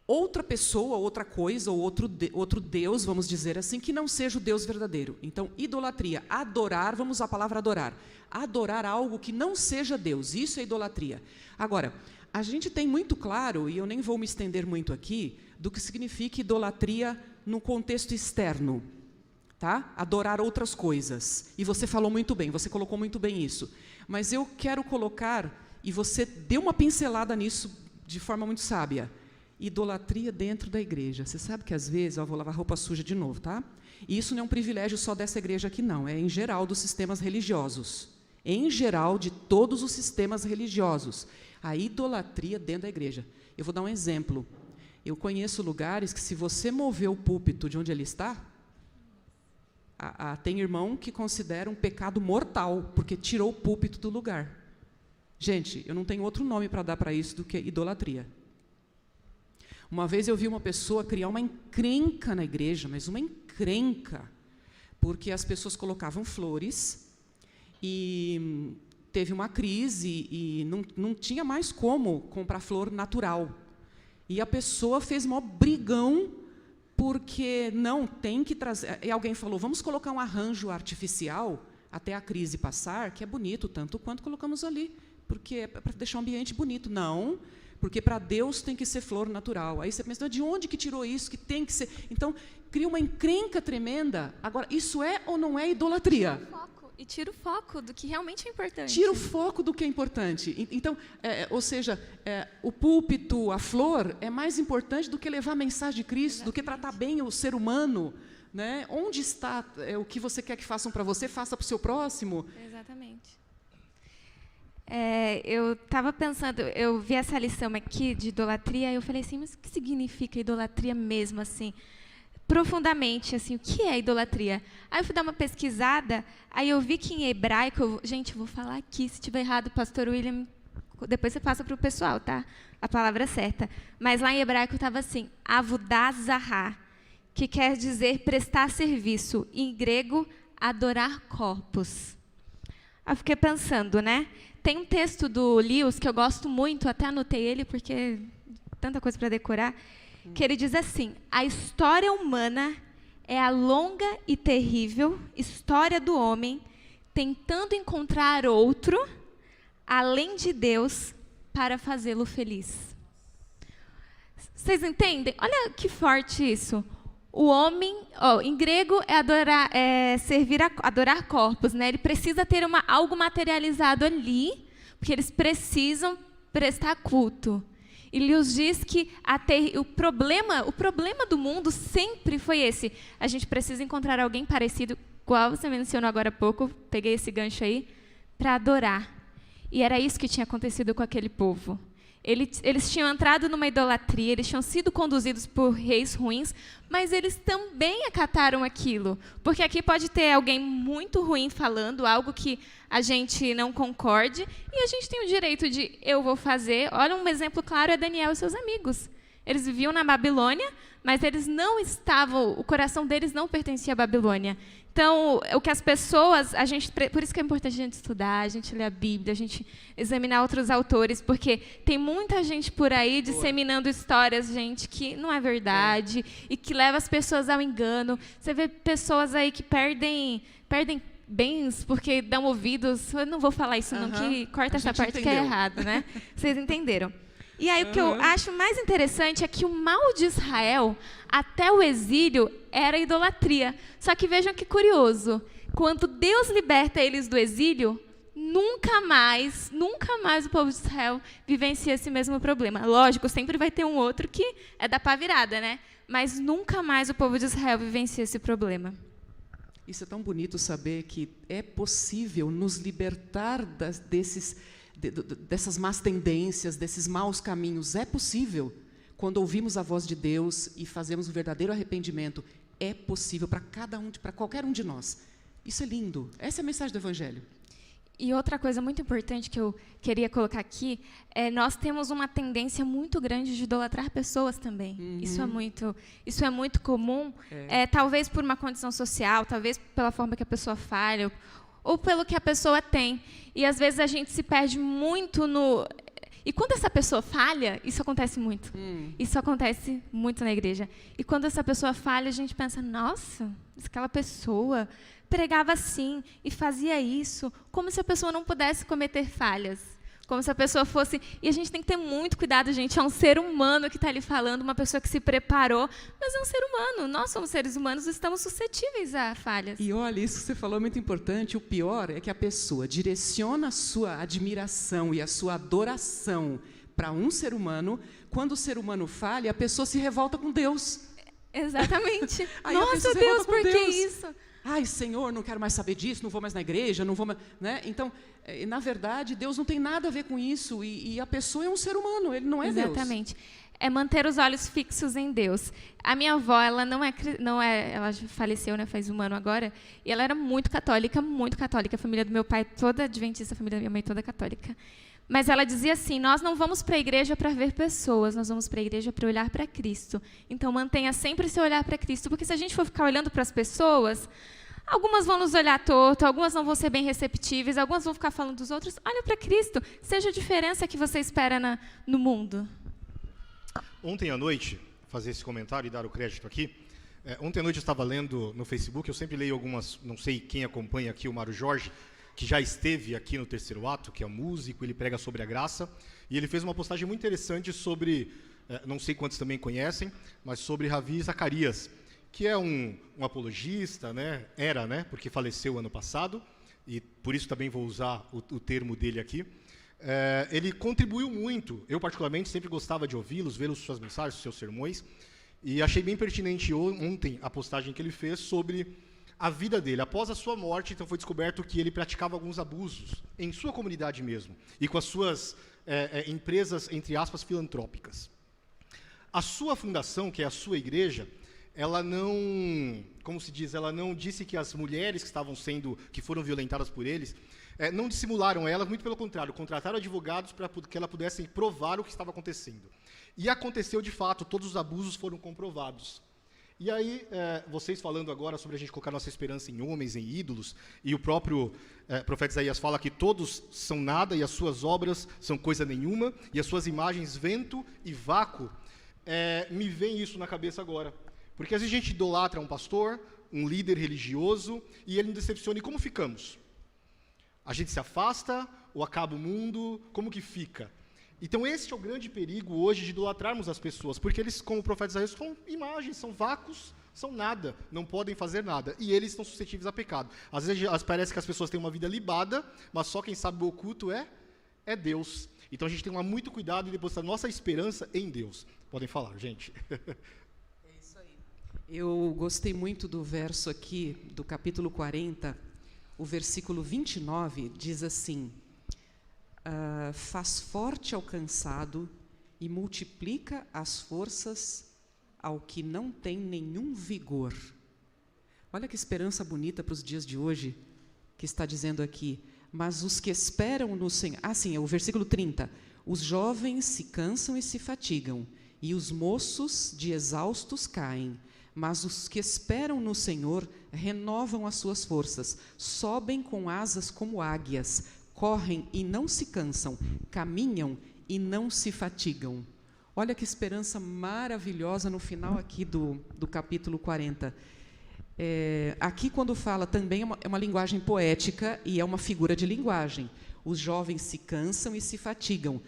outra pessoa, outra coisa, ou outro Deus, vamos dizer assim, que não seja o Deus verdadeiro. Então, idolatria, adorar, vamos usar a palavra adorar. Adorar algo que não seja Deus, isso é idolatria. Agora, a gente tem muito claro, e eu nem vou me estender muito aqui, do que significa idolatria no contexto externo. Tá? Adorar outras coisas. E você falou muito bem, você colocou muito bem isso. Mas eu quero colocar, e você deu uma pincelada nisso de forma muito sábia, idolatria dentro da igreja. Você sabe que às vezes, eu vou lavar roupa suja de novo, tá? E isso não é um privilégio só dessa igreja aqui, não. É em geral dos sistemas religiosos. Em geral de todos os sistemas religiosos. A idolatria dentro da igreja. Eu vou dar um exemplo. Eu conheço lugares que se você mover o púlpito de onde ele está, tem irmão que considera um pecado mortal, porque tirou o púlpito do lugar. Gente, eu não tenho outro nome para dar para isso do que idolatria. Uma vez eu vi uma pessoa criar uma encrenca na igreja, mas uma encrenca, porque as pessoas colocavam flores e teve uma crise e não tinha mais como comprar flor natural. E a pessoa fez um brigão, porque não, tem que trazer... E alguém falou, vamos colocar um arranjo artificial até a crise passar, que é bonito tanto quanto colocamos ali, porque é para deixar o ambiente bonito. Não, porque para Deus tem que ser flor natural. Aí você pensa, de onde que tirou isso, que tem que ser... Então, cria uma encrenca tremenda. Agora, isso é ou não é idolatria? E tira o foco do que realmente é importante. Tira o foco do que é importante. Então, ou seja, o púlpito, a flor, é mais importante do que levar a mensagem de Cristo, do que tratar bem o ser humano. Né? Onde está o que você quer que façam para você, faça para o seu próximo. Exatamente. Eu estava pensando, eu vi essa lição aqui de idolatria, e eu falei assim, mas o que significa idolatria mesmo, assim? Profundamente, assim, o que é idolatria? Aí eu fui dar uma pesquisada, aí eu vi que em hebraico, gente, eu vou falar aqui, se estiver errado, pastor William, depois você passa para o pessoal, tá? A palavra certa. Mas lá em hebraico estava assim, avodah zará, que quer dizer prestar serviço, em grego, adorar corpos. Eu fiquei pensando, né? Tem um texto do Lewis que eu gosto muito, até anotei ele, porque tanta coisa para decorar, que ele diz assim, a história humana é a longa e terrível história do homem tentando encontrar outro, além de Deus, para fazê-lo feliz. Vocês entendem? Olha que forte isso. O homem, em grego, adorar corpos, né? Ele precisa ter algo materializado ali, porque eles precisam prestar culto. E Lewis diz que o problema do mundo sempre foi esse. A gente precisa encontrar alguém parecido, igual você mencionou agora há pouco, peguei esse gancho aí, para adorar. E era isso que tinha acontecido com aquele povo. Eles tinham entrado numa idolatria, eles tinham sido conduzidos por reis ruins, mas eles também acataram aquilo. Porque aqui pode ter alguém muito ruim falando algo que a gente não concorde, e a gente tem o direito de, eu vou fazer. Olha, um exemplo claro é Daniel e seus amigos. Eles viviam na Babilônia, mas eles não estavam, o coração deles não pertencia à Babilônia. Então, o que as pessoas, por isso que é importante a gente estudar, a gente ler a Bíblia, a gente examinar outros autores, porque tem muita gente por aí disseminando histórias, gente, que não é verdade e que leva as pessoas ao engano. Você vê pessoas aí que perdem bens porque dão ouvidos. Eu não vou falar isso não, que corta essa parte entendeu. Que é errado, né? Vocês entenderam? E aí o que eu acho mais interessante é que o mal de Israel, até o exílio, era idolatria. Só que vejam que curioso, quando Deus liberta eles do exílio, nunca mais o povo de Israel vivencia esse mesmo problema. Lógico, sempre vai ter um outro que é da pá virada, né? Mas nunca mais o povo de Israel vivencia esse problema. Isso é tão bonito saber que é possível nos libertar dessas más tendências, desses maus caminhos. É possível, quando ouvimos a voz de Deus e fazemos um verdadeiro arrependimento, é possível para qualquer um de nós. Isso é lindo. Essa é a mensagem do Evangelho. E outra coisa muito importante que eu queria colocar aqui é nós temos uma tendência muito grande de idolatrar pessoas também. Isso é muito comum, talvez por uma condição social, talvez pela forma que a pessoa falha, ou pelo que a pessoa tem. E às vezes a gente se perde muito no... E quando essa pessoa falha, isso acontece muito. Isso acontece muito na igreja. E quando essa pessoa falha, a gente pensa, nossa, aquela pessoa pregava assim e fazia isso, como se a pessoa não pudesse cometer falhas. Como se a pessoa fosse... E a gente tem que ter muito cuidado, gente. É um ser humano que está ali falando, uma pessoa que se preparou, mas é um ser humano. Nós somos seres humanos e estamos suscetíveis a falhas. E olha, isso que você falou é muito importante. O pior é que a pessoa direciona a sua admiração e a sua adoração para um ser humano. Quando o ser humano falha, a pessoa se revolta com Deus. Exatamente. Nossa, Deus, por que isso? Ai, Senhor, não quero mais saber disso, não vou mais na igreja, não vou mais... Né? Então, na verdade, Deus não tem nada a ver com isso. E a pessoa é um ser humano, ele não é Deus. Exatamente. É manter os olhos fixos em Deus. A minha avó, ela ela faleceu, né, faz 1 ano agora, e ela era muito católica, a família do meu pai toda adventista, a família da minha mãe toda católica. Mas ela dizia assim, nós não vamos para a igreja para ver pessoas, nós vamos para a igreja para olhar para Cristo. Então, mantenha sempre seu olhar para Cristo, porque se a gente for ficar olhando para as pessoas, algumas vão nos olhar torto, algumas não vão ser bem receptíveis, algumas vão ficar falando dos outros. Olha para Cristo, seja a diferença que você espera no mundo. Ontem à noite, fazer esse comentário e dar o crédito aqui, ontem à noite eu estava lendo no Facebook, eu sempre leio algumas, não sei quem acompanha aqui, o Mário Jorge, que já esteve aqui no Terceiro Ato, que é um músico, ele prega sobre a graça, e ele fez uma postagem muito interessante sobre, não sei quantos também conhecem, mas sobre Ravi Zacarias, que é um apologista, né? Era, né? Porque faleceu ano passado, e por isso também vou usar o termo dele aqui. Ele contribuiu muito, eu particularmente sempre gostava de ouvi-los, ver suas mensagens, seus sermões, e achei bem pertinente ontem a postagem que ele fez sobre a vida dele. Após a sua morte, então foi descoberto que ele praticava alguns abusos em sua comunidade mesmo, e com as suas empresas, entre aspas, filantrópicas. A sua fundação, que é a sua igreja, ela não, como se diz, ela não disse que as mulheres que foram violentadas por eles, não dissimularam elas, muito pelo contrário, contrataram advogados para que elas pudessem provar o que estava acontecendo. E aconteceu de fato, todos os abusos foram comprovados. E aí, vocês falando agora sobre a gente colocar nossa esperança em homens, em ídolos, e o próprio profeta Isaías fala que todos são nada e as suas obras são coisa nenhuma, e as suas imagens vento e vácuo, me vem isso na cabeça agora. Porque às vezes a gente idolatra um pastor, um líder religioso, e ele nos decepciona. E como ficamos? A gente se afasta ou acaba o mundo? Como que fica? Então esse é o grande perigo hoje de idolatrarmos as pessoas, porque eles, como o profeta Isaías, são imagens, são vácuos, são nada, não podem fazer nada, e eles estão suscetíveis a pecado. Às vezes parece que as pessoas têm uma vida libada, mas só quem sabe o oculto é Deus. Então a gente tem que tomar muito cuidado e depositar nossa esperança em Deus. Podem falar, gente. É isso aí. Eu gostei muito do verso aqui, do capítulo 40, o versículo 29, diz assim: faz forte ao cansado e multiplica as forças ao que não tem nenhum vigor. Olha que esperança bonita para os dias de hoje, que está dizendo aqui. Mas os que esperam no Senhor... sim, é o versículo 30. Os jovens se cansam e se fatigam, e os moços de exaustos caem. Mas os que esperam no Senhor renovam as suas forças, sobem com asas como águias, correm e não se cansam, caminham e não se fatigam. Olha que esperança maravilhosa no final aqui do capítulo 40. Aqui, quando fala, também é uma linguagem poética e é uma figura de linguagem. Os jovens se cansam e se fatigam.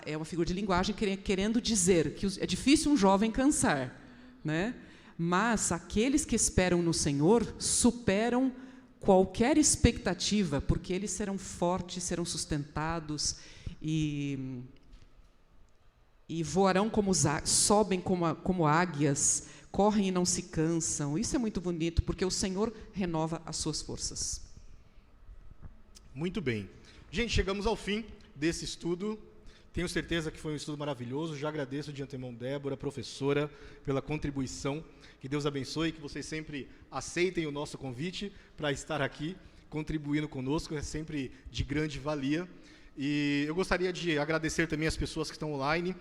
É uma figura de linguagem querendo dizer que é difícil um jovem cansar, né? Mas aqueles que esperam no Senhor superam qualquer expectativa, porque eles serão fortes, serão sustentados e voarão sobem como águias, correm e não se cansam. Isso é muito bonito, porque o Senhor renova as suas forças. Muito bem. Gente, chegamos ao fim desse estudo Tenho certeza que foi um estudo maravilhoso. Já agradeço de antemão, Débora, professora, pela contribuição. Que Deus abençoe, que vocês sempre aceitem o nosso convite para estar aqui, contribuindo conosco. É sempre de grande valia. E eu gostaria de agradecer também as pessoas que estão online,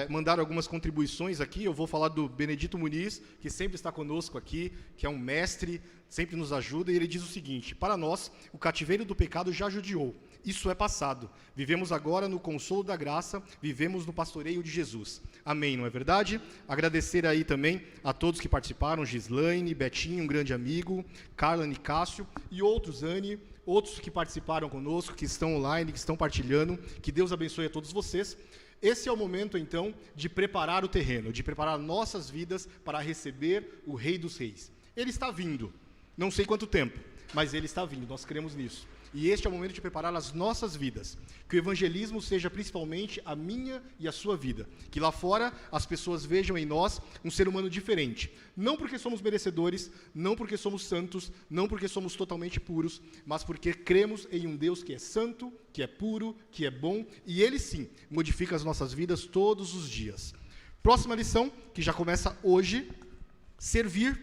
mandaram algumas contribuições aqui. Eu vou falar do Benedito Muniz, que sempre está conosco aqui, que é um mestre, sempre nos ajuda, e ele diz o seguinte: para nós, o cativeiro do pecado já judiou. Isso é passado. Vivemos agora no consolo da graça, vivemos no pastoreio de Jesus. Amém, não é verdade? Agradecer aí também a todos que participaram, Gislaine, Betinho, um grande amigo, Carla Nicásio e outros, Anne, outros que participaram conosco, que estão online, que estão partilhando. Que Deus abençoe a todos vocês. Esse é o momento, então, de preparar o terreno, de preparar nossas vidas para receber o Rei dos Reis. Ele está vindo. Não sei quanto tempo, mas ele está vindo. Nós cremos nisso. E este é o momento de preparar as nossas vidas. Que o evangelismo seja principalmente a minha e a sua vida. Que lá fora as pessoas vejam em nós um ser humano diferente. Não porque somos merecedores, não porque somos santos, não porque somos totalmente puros, mas porque cremos em um Deus que é santo, que é puro, que é bom, e Ele sim modifica as nossas vidas todos os dias. Próxima lição, que já começa hoje: servir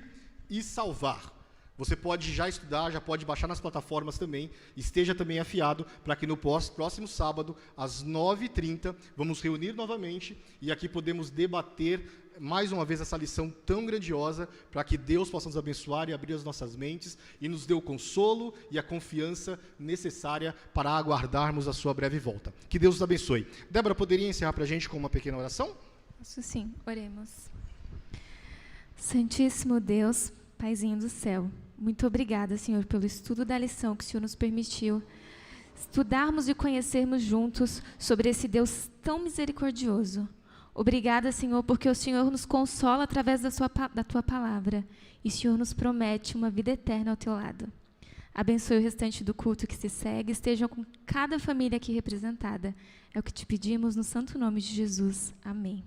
e salvar. Você pode já estudar, já pode baixar nas plataformas também. Esteja também afiado para que no próximo sábado, às 9h30, vamos reunir novamente e aqui podemos debater mais uma vez essa lição tão grandiosa, para que Deus possa nos abençoar e abrir as nossas mentes e nos dê o consolo e a confiança necessária para aguardarmos a sua breve volta. Que Deus nos abençoe. Débora, poderia encerrar para a gente com uma pequena oração? Isso sim, oremos. Santíssimo Deus, Paizinho do céu, muito obrigada, Senhor, pelo estudo da lição que o Senhor nos permitiu estudarmos e conhecermos juntos sobre esse Deus tão misericordioso. Obrigada, Senhor, porque o Senhor nos consola através da Tua palavra e o Senhor nos promete uma vida eterna ao Teu lado. Abençoe o restante do culto que se segue, estejam com cada família aqui representada. É o que te pedimos no santo nome de Jesus. Amém.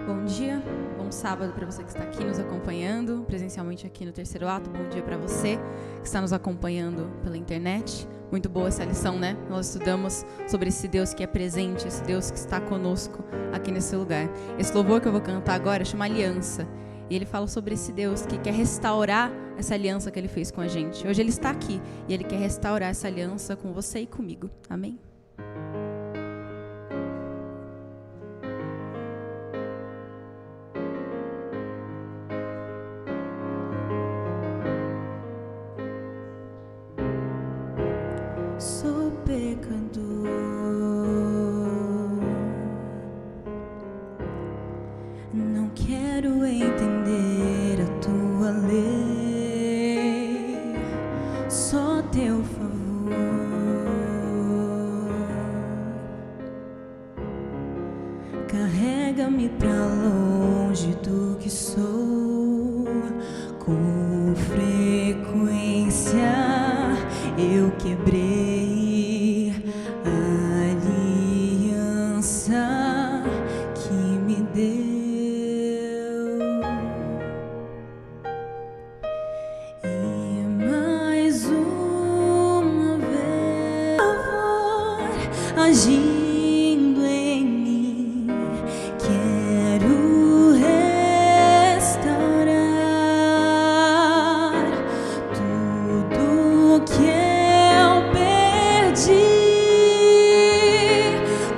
Bom dia, bom sábado para você que está aqui nos acompanhando, presencialmente aqui no Terceiro Ato. Bom dia para você que está nos acompanhando pela internet. Muito boa essa lição, né? Nós estudamos sobre esse Deus que é presente, esse Deus que está conosco aqui nesse lugar. Esse louvor que eu vou cantar agora chama Aliança. E ele fala sobre esse Deus que quer restaurar essa aliança que ele fez com a gente. Hoje ele está aqui e ele quer restaurar essa aliança com você e comigo. Amém? Sou pecador, não quero entender a tua lei, só teu favor. Carrega-me pra longe do que sou, com frequência eu quebrei a aliança que me deu. E mais uma vez, agindo em mim, quero restaurar tudo que eu perdi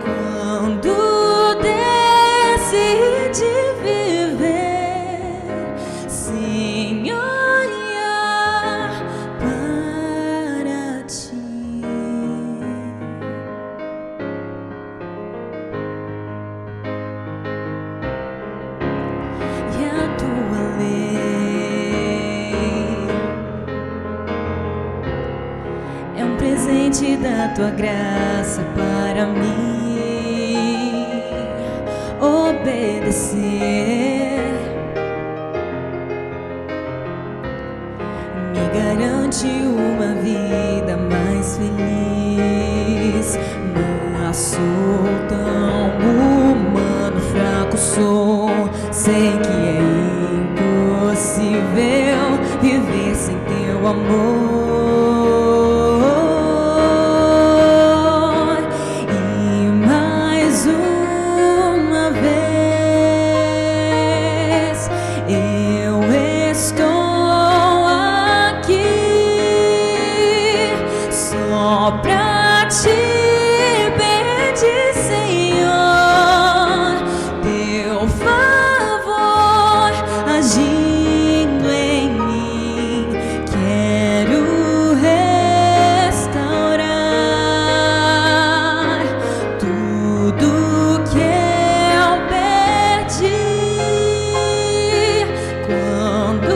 quando decidi viver sem olhar para ti. E a tua lei é um presente da tua graça para mim obedecer. Me garante uma vida mais feliz. Não sou tão humano, fraco sou. Sei que é impossível viver sem teu amor. E mais uma vez eu estou aqui só pra te pedir, Senhor, teu favor agindo em mim. Quero restaurar tudo que eu perdi quando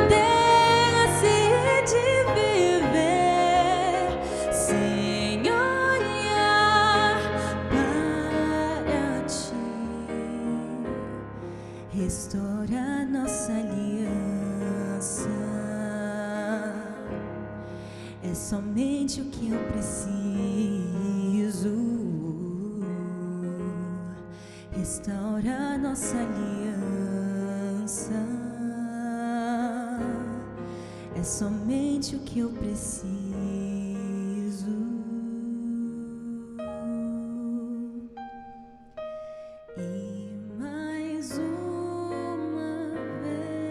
decidi viver sem olhar para ti. Restaura nossa aliança, é somente o que eu preciso. Restaura nossa aliança, é somente o que eu preciso. E mais uma vez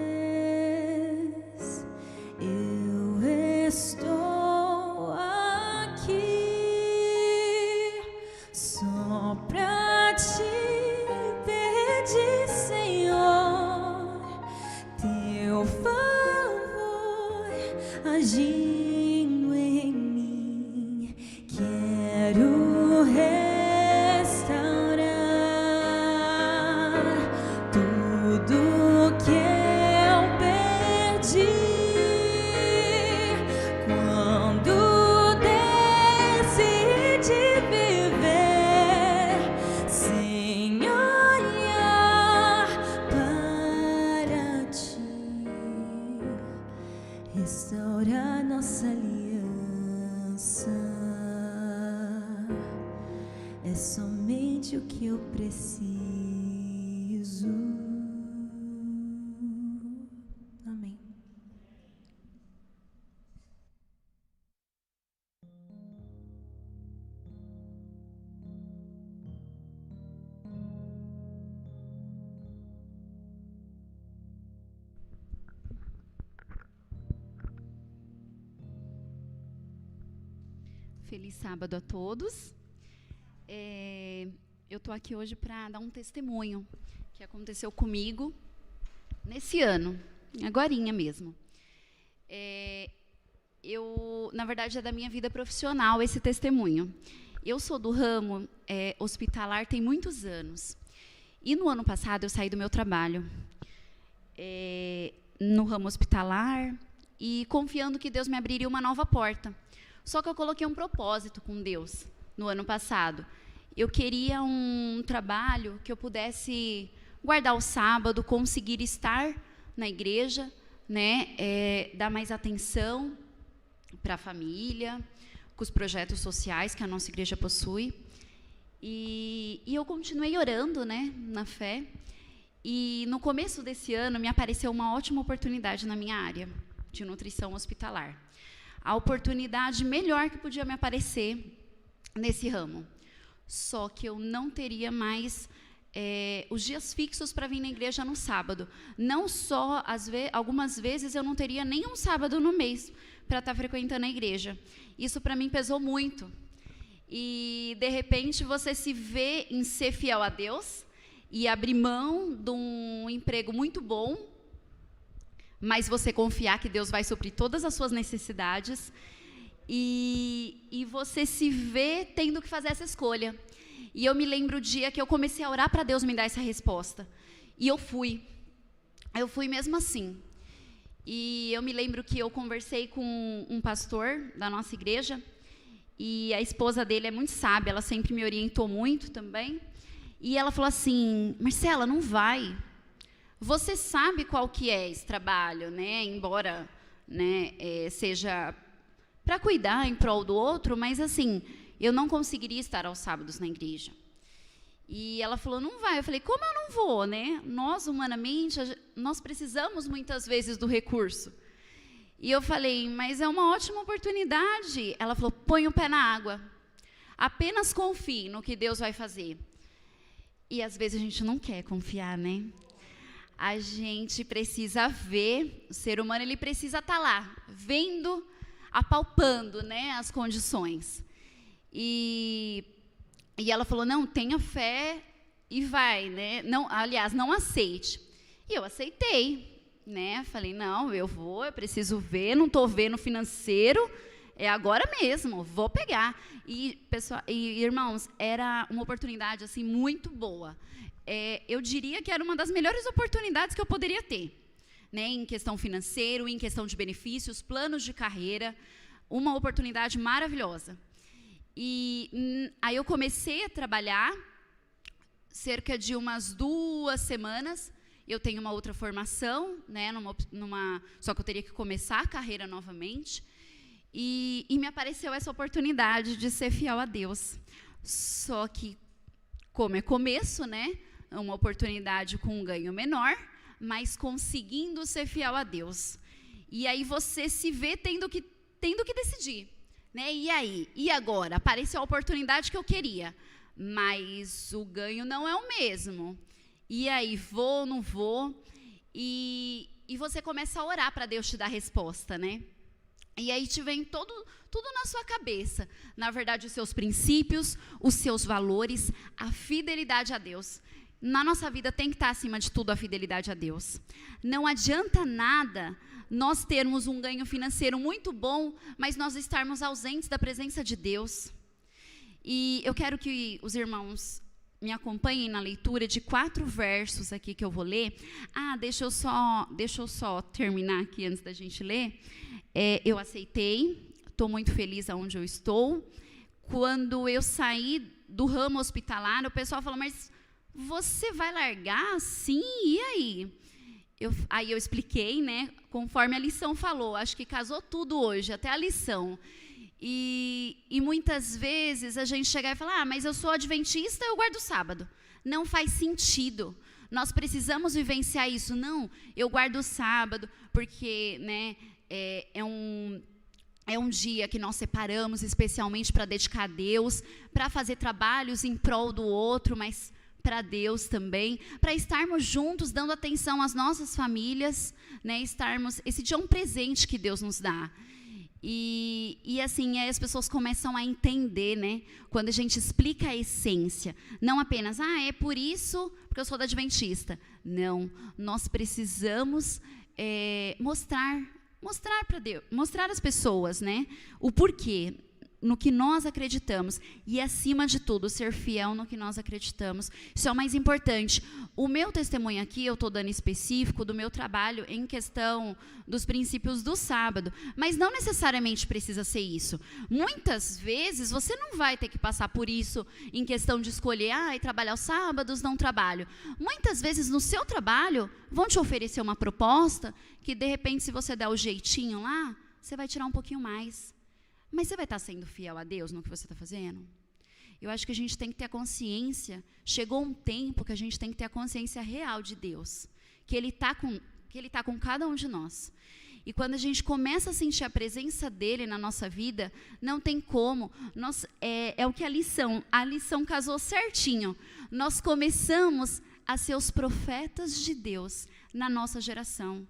eu estou aqui só pra te pedir, Senhor, teu favor agindo em mim. Quero restaurar tudo que eu perdi quando decidi viver sem olhar para ti. Restaura nossa aliança, é somente o que eu preciso. Amém. Feliz sábado a todos. Eu estou aqui hoje para dar um testemunho que aconteceu comigo nesse ano, agorinha mesmo. Na verdade, é da minha vida profissional esse testemunho. Eu sou do ramo hospitalar tem muitos anos. E no ano passado eu saí do meu trabalho no ramo hospitalar e confiando que Deus me abriria uma nova porta. Só que eu coloquei um propósito com Deus no ano passado. Eu queria um trabalho que eu pudesse guardar o sábado, conseguir estar na igreja, né, dar mais atenção para a família, com os projetos sociais que a nossa igreja possui. E eu continuei orando, né, na fé. E no começo desse ano me apareceu uma ótima oportunidade na minha área de nutrição hospitalar. A oportunidade melhor que podia me aparecer nesse ramo. Só que eu não teria mais os dias fixos para vir na igreja no sábado. Não só, algumas vezes eu não teria nem um sábado no mês para estar frequentando a igreja. Isso para mim pesou muito. E, de repente, você se vê em ser fiel a Deus e abrir mão de um emprego muito bom, mas você confiar que Deus vai suprir todas as suas necessidades, e você se vê tendo que fazer essa escolha. E eu me lembro o dia que eu comecei a orar para Deus me dar essa resposta. E eu fui mesmo assim. E eu me lembro que eu conversei com um pastor da nossa igreja, e a esposa dele é muito sábia, ela sempre me orientou muito também. E ela falou assim: Marcela, não vai. Você sabe qual que é esse trabalho, né? Embora, né, seja para cuidar em prol do outro, mas assim, eu não conseguiria estar aos sábados na igreja. E ela falou: não vai. Eu falei: como eu não vou, né? Nós, humanamente, nós precisamos muitas vezes do recurso. E eu falei: mas é uma ótima oportunidade. Ela falou: põe o pé na água. Apenas confie no que Deus vai fazer. E às vezes a gente não quer confiar, né? A gente precisa ver, o ser humano ele precisa estar lá, vendo, apalpando, né, as condições. E ela falou: não, tenha fé e vai, né? Não, aliás, não aceite. E eu aceitei. Né? Falei: não, eu preciso ver, não estou vendo financeiro, é agora mesmo, vou pegar. E, pessoal, irmãos, era uma oportunidade assim, muito boa. Eu diria que era uma das melhores oportunidades que eu poderia ter, né? Em questão financeira, em questão de benefícios, planos de carreira, uma oportunidade maravilhosa. E aí eu comecei a trabalhar cerca de umas 2 semanas. Eu tenho uma outra formação, né, só que eu teria que começar a carreira novamente. E me apareceu essa oportunidade de ser fiel a Deus. Só que, como é começo, né, uma oportunidade com um ganho menor, mas conseguindo ser fiel a Deus. E aí você se vê tendo que decidir. Né? E aí? E agora? Apareceu a oportunidade que eu queria, mas o ganho não é o mesmo. E aí, vou, não vou? E você começa a orar para Deus te dar resposta, né? E aí te vem tudo na sua cabeça. Na verdade, os seus princípios, os seus valores, a fidelidade a Deus. Na nossa vida tem que estar acima de tudo a fidelidade a Deus. Não adianta nada nós termos um ganho financeiro muito bom, mas nós estarmos ausentes da presença de Deus. E eu quero que os irmãos me acompanhem na leitura de 4 versos aqui que eu vou ler. Deixa eu só terminar aqui antes da gente ler. Eu aceitei, estou muito feliz aonde eu estou. Quando eu saí do ramo hospitalar, o pessoal falou: mas você vai largar assim? E aí? Aí eu expliquei, né, conforme a lição falou. Acho que casou tudo hoje, até a lição. E muitas vezes a gente chega e fala: mas eu sou adventista, eu guardo sábado. Não faz sentido. Nós precisamos vivenciar isso. Não, eu guardo o sábado porque, né, é um dia que nós separamos especialmente para dedicar a Deus, para fazer trabalhos em prol do outro, mas para Deus também, para estarmos juntos, dando atenção às nossas famílias, né, esse dia é um presente que Deus nos dá. E assim, aí as pessoas começam a entender, né, quando a gente explica a essência, não apenas, é por isso, porque eu sou da adventista. Não, nós precisamos mostrar para Deus, mostrar às pessoas, né, o porquê, no que nós acreditamos, e acima de tudo, ser fiel no que nós acreditamos. Isso é o mais importante. O meu testemunho aqui, eu estou dando específico do meu trabalho em questão dos princípios do sábado, mas não necessariamente precisa ser isso. Muitas vezes, você não vai ter que passar por isso em questão de escolher, trabalhar aos sábados, não trabalho. Muitas vezes, no seu trabalho, vão te oferecer uma proposta que, de repente, se você der o jeitinho lá, você vai tirar um pouquinho mais. Mas você vai estar sendo fiel a Deus no que você está fazendo? Eu acho que a gente tem que ter a consciência, chegou um tempo que a gente tem que ter a consciência real de Deus, que Ele está com cada um de nós. E quando a gente começa a sentir a presença dEle na nossa vida, não tem como, é o que a lição casou certinho. Nós começamos a ser os profetas de Deus na nossa geração.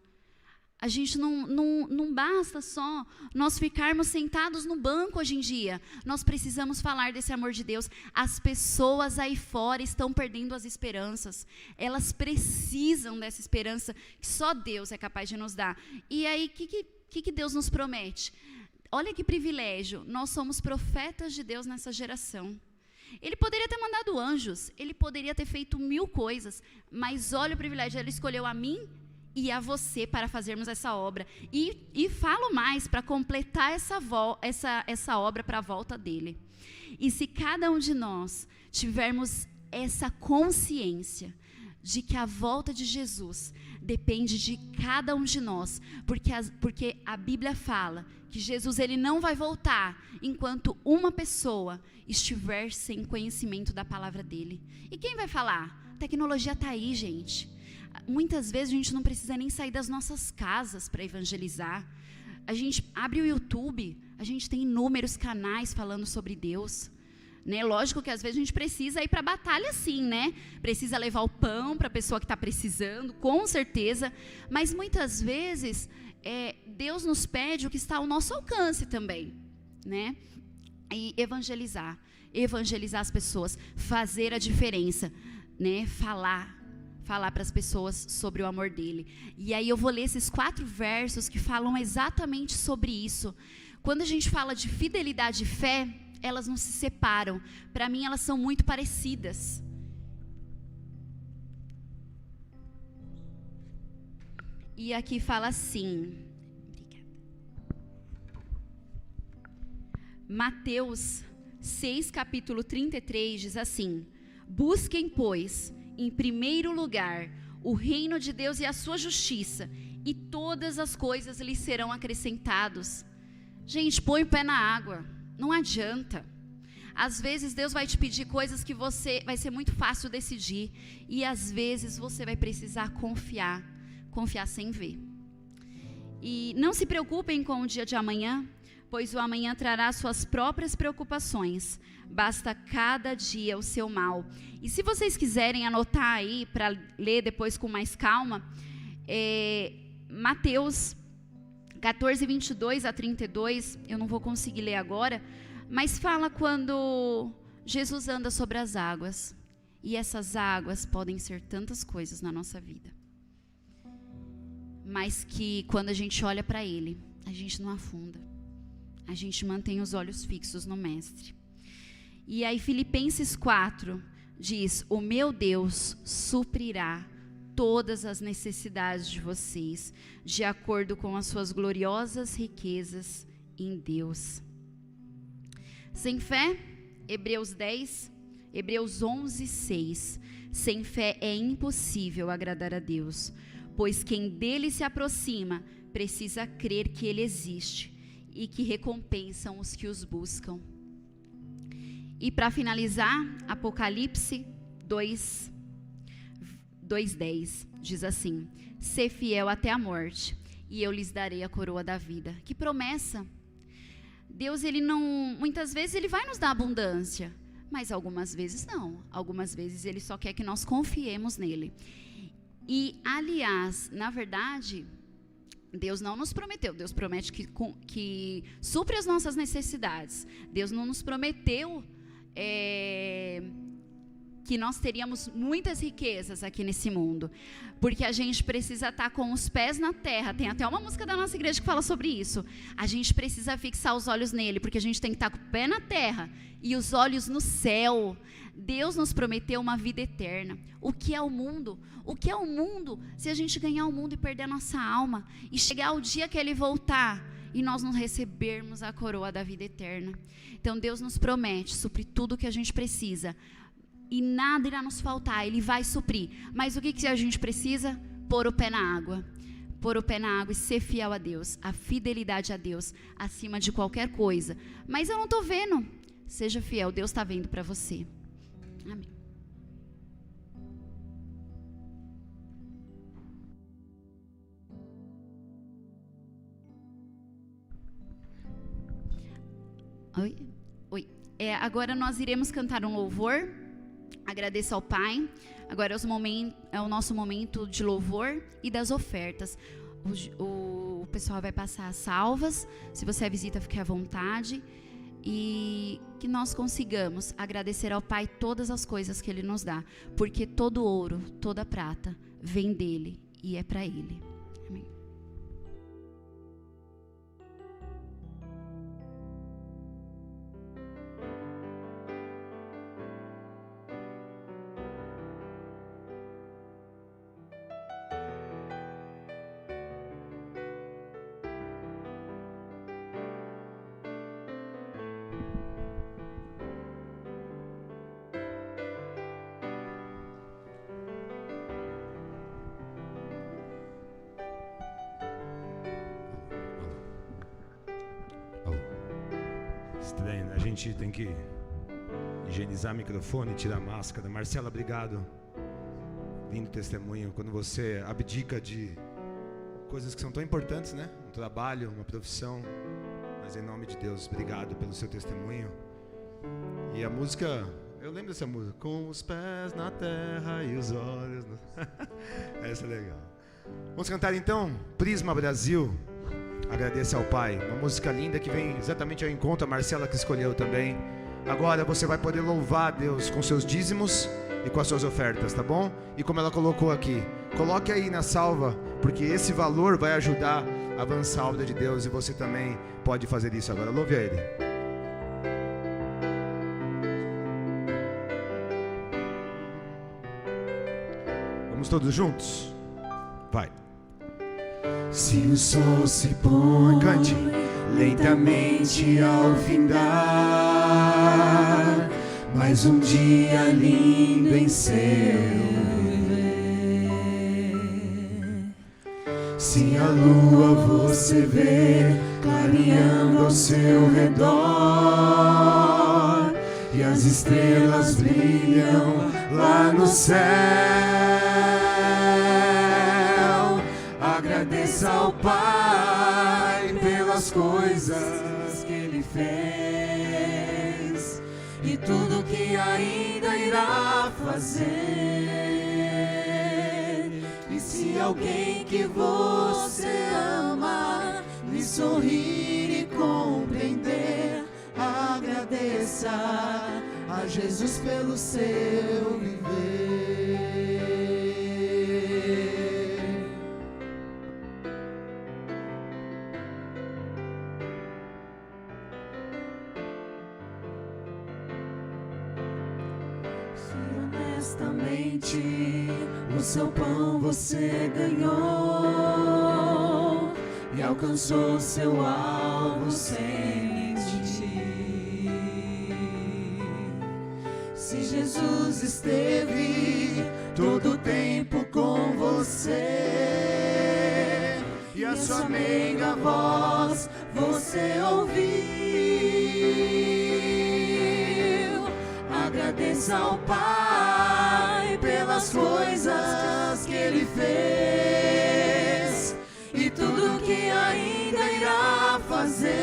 A gente não basta só nós ficarmos sentados no banco hoje em dia. Nós precisamos falar desse amor de Deus. As pessoas aí fora estão perdendo as esperanças. Elas precisam dessa esperança que só Deus é capaz de nos dar. E aí, o que Deus nos promete? Olha que privilégio. Nós somos profetas de Deus nessa geração. Ele poderia ter mandado anjos. Ele poderia ter feito 1000 coisas. Mas olha o privilégio. Ele escolheu a mim e a você para fazermos essa obra. E falo mais, para completar essa obra para a volta dele. E se cada um de nós tivermos essa consciência de que a volta de Jesus depende de cada um de nós, porque a Bíblia fala que Jesus ele não vai voltar enquanto uma pessoa estiver sem conhecimento da palavra dele. E quem vai falar? A tecnologia está aí, gente. Muitas vezes a gente não precisa nem sair das nossas casas para evangelizar. A gente abre o YouTube, a gente tem inúmeros canais falando sobre Deus. Né? Lógico que às vezes a gente precisa ir para a batalha sim, né? Precisa levar o pão para a pessoa que está precisando, com certeza. Mas muitas vezes Deus nos pede o que está ao nosso alcance também. Né? E evangelizar as pessoas, fazer a diferença, né? Falar para as pessoas sobre o amor dele. E aí eu vou ler esses 4 versos que falam exatamente sobre isso. Quando a gente fala de fidelidade e fé, elas não se separam. Para mim, elas são muito parecidas. E aqui fala assim. Mateus 6, capítulo 33, diz assim: busquem, pois, em primeiro lugar, o reino de Deus e a sua justiça, e todas as coisas lhes serão acrescentadas. Gente, põe o pé na água, não adianta. Às vezes Deus vai te pedir coisas que vai ser muito fácil decidir, e às vezes você vai precisar confiar sem ver. E não se preocupem com o dia de amanhã, pois o amanhã trará suas próprias preocupações. Basta cada dia o seu mal. E se vocês quiserem anotar aí, para ler depois com mais calma, Mateus 14, 22 a 32, eu não vou conseguir ler agora, mas fala quando Jesus anda sobre as águas. E essas águas podem ser tantas coisas na nossa vida. Mas que quando a gente olha para Ele, a gente não afunda. A gente mantém os olhos fixos no Mestre. E aí Filipenses 4 diz: o meu Deus suprirá todas as necessidades de vocês, de acordo com as suas gloriosas riquezas em Deus. Sem fé, Hebreus 11, 6. Sem fé é impossível agradar a Deus, pois quem dele se aproxima precisa crer que ele existe e que recompensam os que os buscam. E para finalizar, Apocalipse 2:10 diz assim: ser fiel até a morte, e eu lhes darei a coroa da vida. Que promessa! Deus, ele não, muitas vezes ele vai nos dar abundância, mas algumas vezes não. Algumas vezes ele só quer que nós confiemos nele. E aliás, na verdade, Deus não nos prometeu. Deus promete que supre as nossas necessidades. Deus não nos prometeu que nós teríamos muitas riquezas aqui nesse mundo, porque a gente precisa estar com os pés na terra. Tem até uma música da nossa igreja que fala sobre isso. A gente precisa fixar os olhos nele, porque a gente tem que estar com o pé na terra e os olhos no céu. Deus nos prometeu uma vida eterna. O que é o mundo? O que é o mundo se a gente ganhar o mundo e perder a nossa alma, e chegar o dia que ele voltar e nós não recebermos a coroa da vida eterna? Então Deus nos promete suprir tudo o que a gente precisa, e nada irá nos faltar. Ele vai suprir. Mas o que a gente precisa? Pôr o pé na água. pôr o pé na água e ser fiel a Deus, a fidelidade a Deus, acima de qualquer coisa. Mas eu não estou vendo. Seja fiel, Deus está vendo para você. Amém. Oi? Oi. Agora nós iremos cantar um louvor. Agradeço ao Pai. Agora é o nosso momento de louvor e das ofertas. O pessoal vai passar as salvas. Se você é visita, fique à vontade. E que nós consigamos agradecer ao Pai todas as coisas que Ele nos dá. Porque todo ouro, toda prata vem dEle e é para Ele. Amém. Estranho, né? A gente tem que higienizar o microfone, tirar a máscara. Marcela, obrigado. Lindo testemunho. Quando você abdica de coisas que são tão importantes, né? Um trabalho, uma profissão. Mas em nome de Deus, obrigado pelo seu testemunho. E a música, eu lembro dessa música. Com os pés na terra e os olhos no... Essa é legal. Vamos cantar então Prisma Brasil. Agradeça ao Pai. Uma música linda que vem exatamente ao encontro. A Marcela que escolheu também. Agora você vai poder louvar a Deus com seus dízimos e com as suas ofertas, tá bom? E como ela colocou aqui, coloque aí na salva, porque esse valor vai ajudar a avançar a obra de Deus. E você também pode fazer isso agora. Louve a Ele. Vamos todos juntos? Vai. Se o sol se põe Cante. lentamente ao findar, mais um dia lindo em seu viver. Se a lua você vê clareando ao seu redor e as estrelas brilham lá no céu, agradeça ao Pai pelas coisas que Ele fez e tudo que ainda irá fazer. E se alguém que você ama lhe sorrir e compreender, agradeça a Jesus pelo seu viver. Honestamente, o seu pão você ganhou e alcançou seu alvo sem mentir. Se Jesus esteve todo o tempo com você e a sua meiga voz você ouviu, agradeça ao Pai pelas coisas que Ele fez e tudo que ainda irá fazer.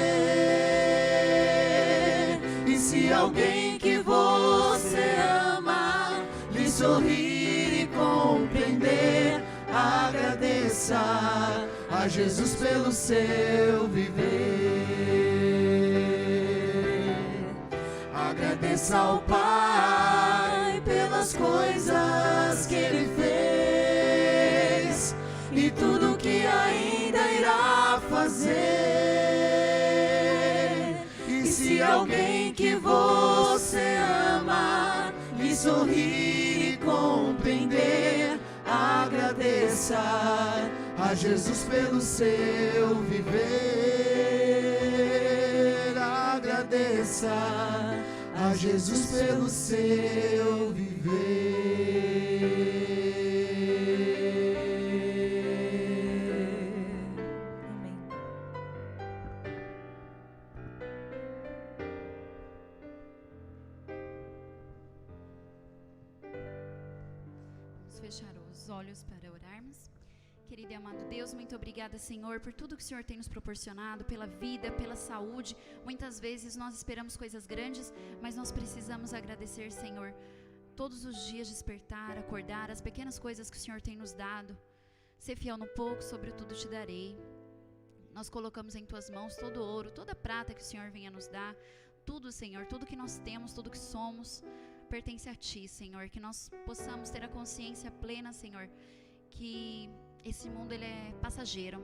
E se alguém que você ama lhe sorrir e compreender, agradeça a Jesus pelo seu viver. Agradeça ao Pai pelas coisas que Ele fez e tudo que ainda irá fazer. E se alguém que você ama lhe sorrir e compreender, agradeça a Jesus pelo seu viver. Agradeça a Jesus pelo seu viver. Vamos fechar os olhos para orarmos. Querido e amado Deus, muito obrigada, Senhor, por tudo que o Senhor tem nos proporcionado, pela vida, pela saúde. Muitas vezes nós esperamos coisas grandes, mas nós precisamos agradecer, Senhor, todos os dias despertar, acordar, as pequenas coisas que o Senhor tem nos dado. Ser fiel no pouco, sobre tudo te darei. Nós colocamos em tuas mãos todo o ouro, toda a prata que o Senhor venha nos dar. Tudo, Senhor, tudo que nós temos, tudo que somos, pertence a Ti, Senhor. Que nós possamos ter a consciência plena, Senhor, que esse mundo ele é passageiro.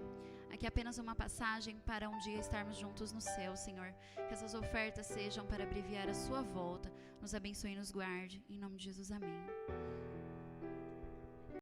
Aqui é apenas uma passagem para um dia estarmos juntos no céu, Senhor. Que essas ofertas sejam para abreviar a sua volta. Nos abençoe e nos guarde. Em nome de Jesus, amém.